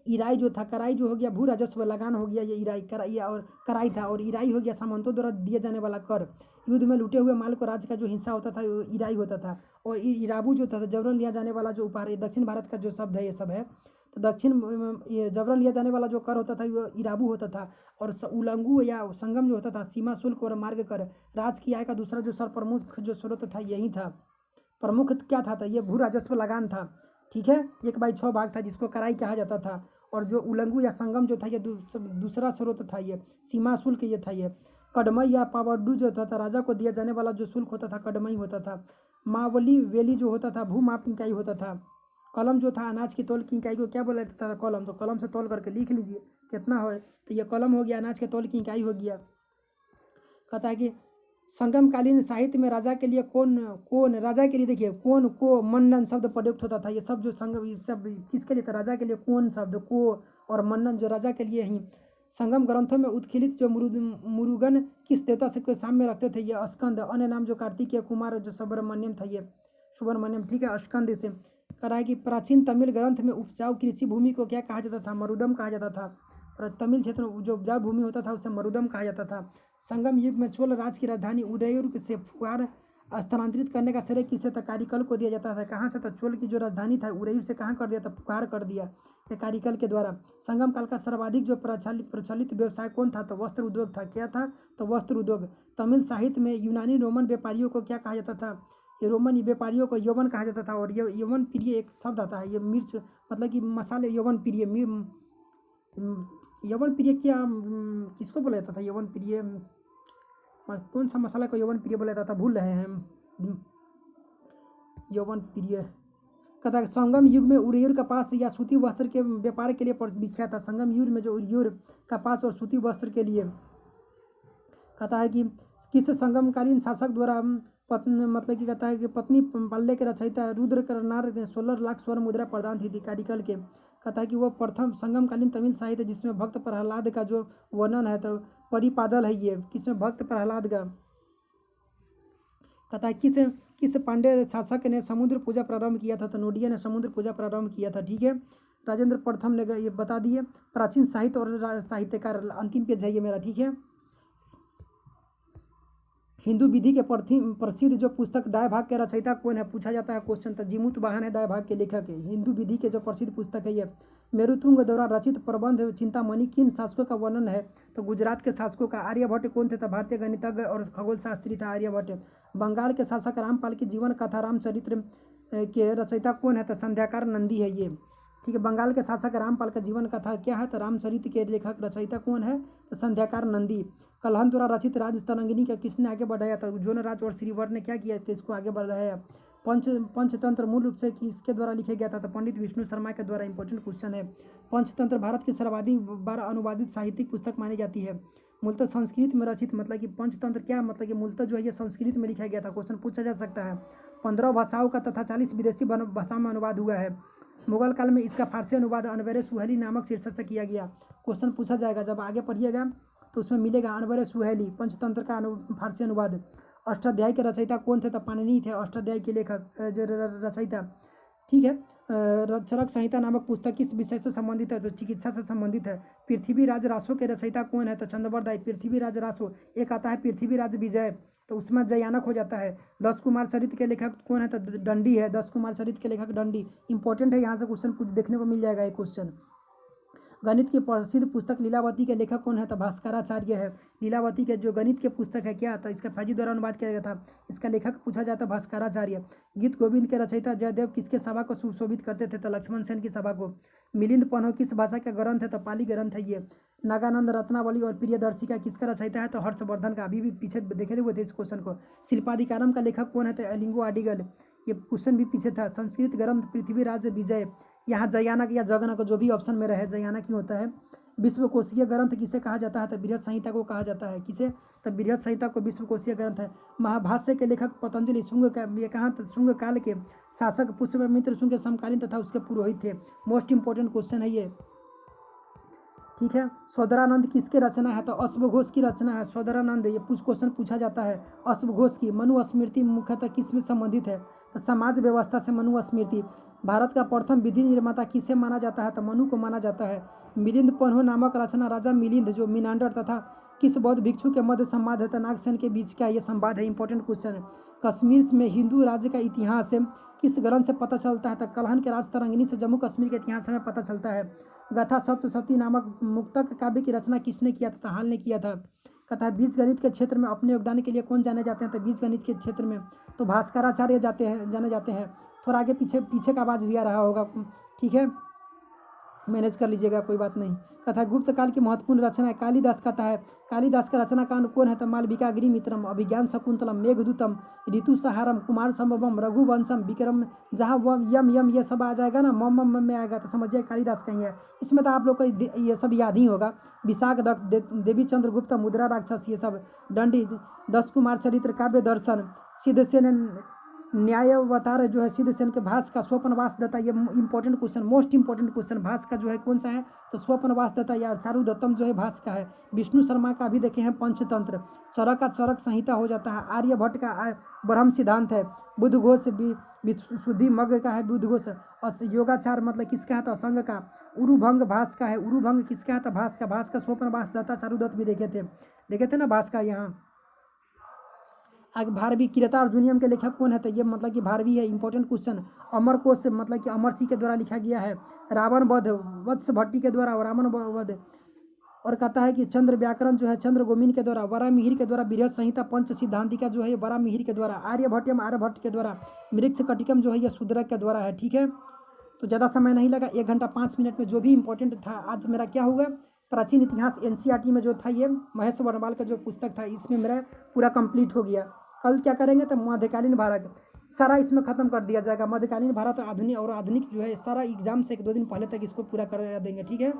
Speaker 1: इराई जो था, कराई जो हो गया भू राजस्व लगान हो गया, ये इराई कराई और कराई था। और इराई हो गया सामंतों द्वारा दिए जाने वाला कर। युद्ध में लूटे हुए माल को राज्य का जो हिस्सा होता था वो इराई होता था। और इराबू जो था जबरन लिया जाने वाला जो उपहार, दक्षिण भारत का जो शब्द है ये सब है। तो दक्षिण ये जबरन लिया जाने वाला जो कर होता था वो इराबू होता था। और उलंगू या संगम जो होता था सीमा शुल्क और मार्ग कर। राज्य की आय का दूसरा जो सर्वप्रमुख जो स्रोत था यही था। प्रमुख क्या था? तो ये भू राजस्व लगान था। ठीक है, 1/6 भाग था जिसको कराई कहा जाता था। और जो उलंगू या संगम जो था ये दूसरा स्रोत था, ये सीमा शुल्क ये था। ये कड़मई या पावड्डू जो था राजा को दिया जाने वाला जो शुल्क होता था कड़मई होता था। मावली वेली जो होता था भूमाप इकाई होता था। कलम जो था अनाज की तौल की इकाई को क्या बोला जाता था? कलम। तो कलम से तौल करके लिख लीजिए कितना हो, तो ये कलम हो गया, अनाज के तौल की इकाई हो गया। कहता है कि संगमकालीन साहित्य में राजा के लिए कौन कौन राजा के लिए देखिए कौन को मन्नन शब्द प्रयुक्त होता था। ये सब जो संगम ये सब किसके लिए था? राजा के लिए कौन शब्द को और मन्नन जो राजा के लिए ही। संगम ग्रंथों में उत्खिलित जो मुरुगन किस देवता से के सामने रखते थे? ये स्कंद। अन्य नाम जो कार्तिकेय कुमार जो सुब्रमण्यम था, ये सुब्रमण्यम, ठीक है, स्कंद से करा है कि प्राचीन तमिल ग्रंथ में उपजाऊ कृषि भूमि को क्या कहा जाता था? मरुदम कहा जाता था। और तमिल क्षेत्र में जो उपजाऊ भूमि होता था उसे मरुदम कहा जाता था। संगम युग में चोल राज की राजधानी उदयपुर से फुहार स्थानांतरित करने का श्रेय किसे था? कारिकल को दिया जाता था। कहाँ से था? चोल की जो राजधानी था उदयपुर से कहाँ कर दिया था? फुहार कर दिया, ये कारिकल के द्वारा। संगम काल का सर्वाधिक जो प्रचलित व्यवसाय कौन था? तो वस्त्र उद्योग था। क्या था? तो वस्त्र उद्योग। तमिल साहित्य में यूनानी रोमन व्यापारियों को क्या कहा जाता था? ये रोमन व्यापारियों को यौवन कहा जाता था। और ये यौवन प्रिय एक शब्द आता है, ये मिर्च मतलब कि मसाले यौवन प्रिय। यौवन प्रिय क्या किसको बोला जाता था? यौवन प्रिय कौन सा मसाला को यौवन प्रिय बोला जाता था? भूल रहे हैं हम। यौवन प्रिय कथा। संगम युग में उरेयूर कपास या सूती वस्त्र के व्यापार के लिए विख्यात था। संगम युग में जो उरेयूर कपास और सूती वस्त्र के लिए कहता है कि किस संगमकालीन शासक द्वारा मतलब कि कहता है कि पत्नी पल्ले के रचयिता रुद्र करनार ने 16 लाख स्वर्ण मुद्रा प्रदान थी कारिकल के। कहता है कि वो प्रथम संगमकालीन तमिल साहित्य जिसमें भक्त प्रहलाद का जो वर्णन है तो परिपादल है। ये किसमें? भक्त प्रहलाद का। कहता है किस पांड्य शासक ने समुद्र पूजा प्रारंभ किया था? तो नोडिया ने समुद्र पूजा प्रारंभ किया था, ठीक है। राजेंद्र प्रथम ने ये बता दिए। प्राचीन साहित्य और साहित्यकार, अंतिम पेज है ये मेरा, ठीक है। हिंदू विधि के प्रसिद्ध जो पुस्तक दाय भाग के रचयिता कौन है? पूछा जाता है क्वेश्चन। तो जीमूत वाहन है दाय भाग के लेखक है। हिंदू विधि के जो प्रसिद्ध पुस्तक है ये। मेरुतुंग द्वारा रचित प्रबंध चिंतामणि किन शासकों का वर्णन है? तो गुजरात के शासकों का। आर्यभट्ट कौन थे? तो भारतीय गणितज्ञ और खगोल शास्त्री था आर्यभट्ट। बंगाल के शासक रामपाल की जीवन कथा रामचरित्र के रचयिता कौन है? तो संध्याकार नंदी है ये, ठीक है। बंगाल के शासक रामपाल का जीवन कथा क्या है? तो रामचरित्र के लेखक रचयिता कौन है? तो संध्याकार नंदी। कल्हन द्वारा रचित राज तरंगिनी का किसने आगे बढ़ाया था? जोनराज और श्रीवर ने क्या किया था? इसको आगे बढ़ाया। पंचतंत्र मूल रूप से किसके द्वारा लिखा गया था? तो पंडित विष्णु शर्मा के द्वारा। इंपॉर्टेंट क्वेश्चन है। पंचतंत्र भारत की सर्वाधिक बार अनुवादित साहित्यिक पुस्तक मानी जाती है। मूलतः संस्कृत में रचित, मतलब कि पंचतंत्र क्या मतलब कि मूलतः जो है ये संस्कृत में लिखा गया था। क्वेश्चन पूछा जा सकता है। 15 भाषाओं का तथा 40 विदेशी भाषा में अनुवाद हुआ है। मुगल काल में इसका फारसी अनुवाद अनवर सुहेली नामक शीर्षक से किया गया। क्वेश्चन पूछा जाएगा, जब आगे पढ़िएगा तो उसमें मिलेगा अनवर सुहेली पंचतंत्र का फारसी अनुवाद। अष्टाध्यायी के रचयिता कौन थे? तो पाणिनि थे अष्टाध्यायी के लेखक जो रचयिता, ठीक है। चरक संहिता नामक पुस्तक किस विषय से संबंधित है? तो चिकित्सा से संबंधित है। पृथ्वीराज रासो के रचयिता कौन है? तो चंद्रवरदाई। पृथ्वीराज रासो एक आता है पृथ्वीराज विजय, तो उसमें जयानक हो जाता है। 10 कुमार चरित्र के लेखक कौन है? तो दंडी है। 10 कुमार चरित्र के लेखक दंडी। इंपॉर्टेंट है, यहाँ से क्वेश्चन कुछ देखने को मिल जाएगा एक क्वेश्चन। गणित की प्रसिद्ध पुस्तक लीलावती के लेखक कौन है? तो भास्कराचार्य है। लीलावती के जो गणित के पुस्तक है क्या था? इसका फैजी द्वारा अनुवाद किया गया था। इसका लेखक पूछा जाता है भास्कराचार्य। गीत गोविंद के रचयिता जयदेव किसके सभा को सुशोभित करते थे? तो लक्ष्मण सेन की सभा को। मिलिंद पन्हो किस भाषा का ग्रंथ है? तो पाली ग्रंथ है ये। नागानंद रत्नावली और प्रियदर्शी का किसका रचयिता है? तो हर्षवर्धन का। अभी भी पीछे देखे हुए थे इस क्वेश्चन को। शिल्पाधिकारम का लेखक कौन है? तो एलिंगो आडिगल। ये क्वेश्चन भी पीछे था। संस्कृत ग्रंथ पृथ्वीराज विजय, यहाँ जयानक या जगनक जो भी ऑप्शन में रहे जयानक ही होता है। विश्वकोशीय ग्रंथ किसे कहा जाता है? तो बृहत संहिता को कहा जाता है। किसे? तो बृहत संहिता को विश्वकोशीय ग्रंथ है। महाभाष्य के लेखक पतंजलि शुंग का, ये कहाँ? शुंग काल के शासक पुष्यमित्र शुंग के समकालीन तथा उसके पुरोहित थे। मोस्ट इंपोर्टेंट क्वेश्चन है ये, ठीक है। स्वदरानंद किसके रचना है? तो अश्वघोष की रचना है स्वदरानंद। ये क्वेश्चन पूछा जाता है अश्वघोष की। मनुस्मृति मुख्यतः किसमें संबंधित है? तो समाज व्यवस्था से मनुस्मृति। भारत का प्रथम विधि निर्माता किसे माना जाता है? तो मनु को माना जाता है। मिलिंद पन्हो नामक रचना राजा मिलिंद जो मीनांडर तथा किस बौद्ध भिक्षु के मध्य संवाद है? तो नागसेन के बीच का ये संवाद है। इंपॉर्टेंट क्वेश्चन है। कश्मीर में हिंदू राज्य का इतिहास किस ग्रंथ से पता चलता है? तो कल्हन के राज तरंगिनी से जम्मू कश्मीर के इतिहास हमें पता चलता है। गाथा सप्तशती नामक मुक्तक काव्य की रचना किसने किया था? तो हाल ने किया था। कथा बीज गणित के क्षेत्र में अपने योगदान के लिए कौन जाने जाते हैं? तो बीज गणित के क्षेत्र में तो भास्कराचार्य जाने जाते हैं। थोड़ा आगे पीछे का आवाज़ भी आ रहा होगा, ठीक है। मैनेज कर लीजिएगा, कोई बात नहीं। कथा गुप्त काल की महत्वपूर्ण रचना है, कालिदास कथा है। कालिदास का रचना कांड कौन है? तो मालविका अग्निमित्रम, अभिज्ञान शकुंतलम, मेघदूतम, ऋतुसंहारम, कुमार संभवम, रघुवंशम, विक्रम। जहाँ वम यम यम ये सब आ जाएगा ना, मम मम में आएगा तो समझिए कालिदास का ही है। इसमें तो आप लोग को ये सब याद ही होगा। विशाख दत्त, देवी चंद्रगुप्त, मुद्रा राक्षस, ये सब, दंडी, 10 कुमार चरित्र, काव्य दर्शन, सिद्धसेन, न्यायावतार जो है सिद्धसेन के, भास का, स्वप्नवास दत्ता, ये important question, most important question, Bhasa का जो है कौन सा है? तो स्वप्नवास दत्ता या चारुदत्तम जो है भास का है। विष्णु शर्मा का भी देखे हैं पंचतंत्र। चरक का चरक संहिता हो जाता है। आर्यभट्ट का ब्रह्म सिद्धांत है। बुद्ध घोष शुद्धि मग्ग का है बुद्ध घोष। योगाचार मतलब किसका है? तो असंग का। उरुभंग भास का है। उरुभंग किसका है? तो भास का। भास का स्वप्नवास दत्ता चारुदत्त भी देखे थे ना भास का। यहाँ आगे भारवी, किरता अर्जुनियम के लेखक कौन है? तो ये मतलब कि भारवी है, इंपॉर्टेंट क्वेश्चन। अमर कोश मतलब कि अमर सिंह के द्वारा लिखा गया है। रावण वध वत्स भट्टी के द्वारा, रावण वध। और कहता है कि चंद्र व्याकरण जो है चंद्र गोमिन के द्वारा, वरामिहिर के द्वारा, बृहद संहिता पंच सिद्धांतिका जो है ये वरामिहिर के द्वारा, आर्यभट्टम आर्यभट्ट के द्वारा, मृक्ष कटिकम जो है ये शूद्रक के द्वारा है। ठीक है, तो ज़्यादा समय नहीं लगा, 1 घंटा 5 मिनट में जो भी इंपॉर्टेंट था आज मेरा क्या हुआ, प्राचीन इतिहास एनसीईआरटी में जो था ये महेश वर्णवाल का जो पुस्तक था इसमें मेरा पूरा कंप्लीट हो गया। कल क्या करेंगे तो मध्यकालीन भारत सारा इसमें ख़त्म कर दिया जाएगा। मध्यकालीन भारत आधुनिक और आधुनिक जो है सारा एग्जाम से 1-2 दिन पहले तक इसको पूरा कर देंगे। ठीक है,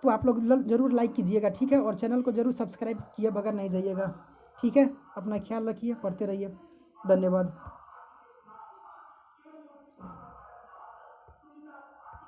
Speaker 1: तो आप लोग जरूर लाइक कीजिएगा। ठीक है, और चैनल को जरूर सब्सक्राइब किए बगैर नहीं जाइएगा। ठीक है, अपना ख्याल रखिए, पढ़ते रहिए। धन्यवाद।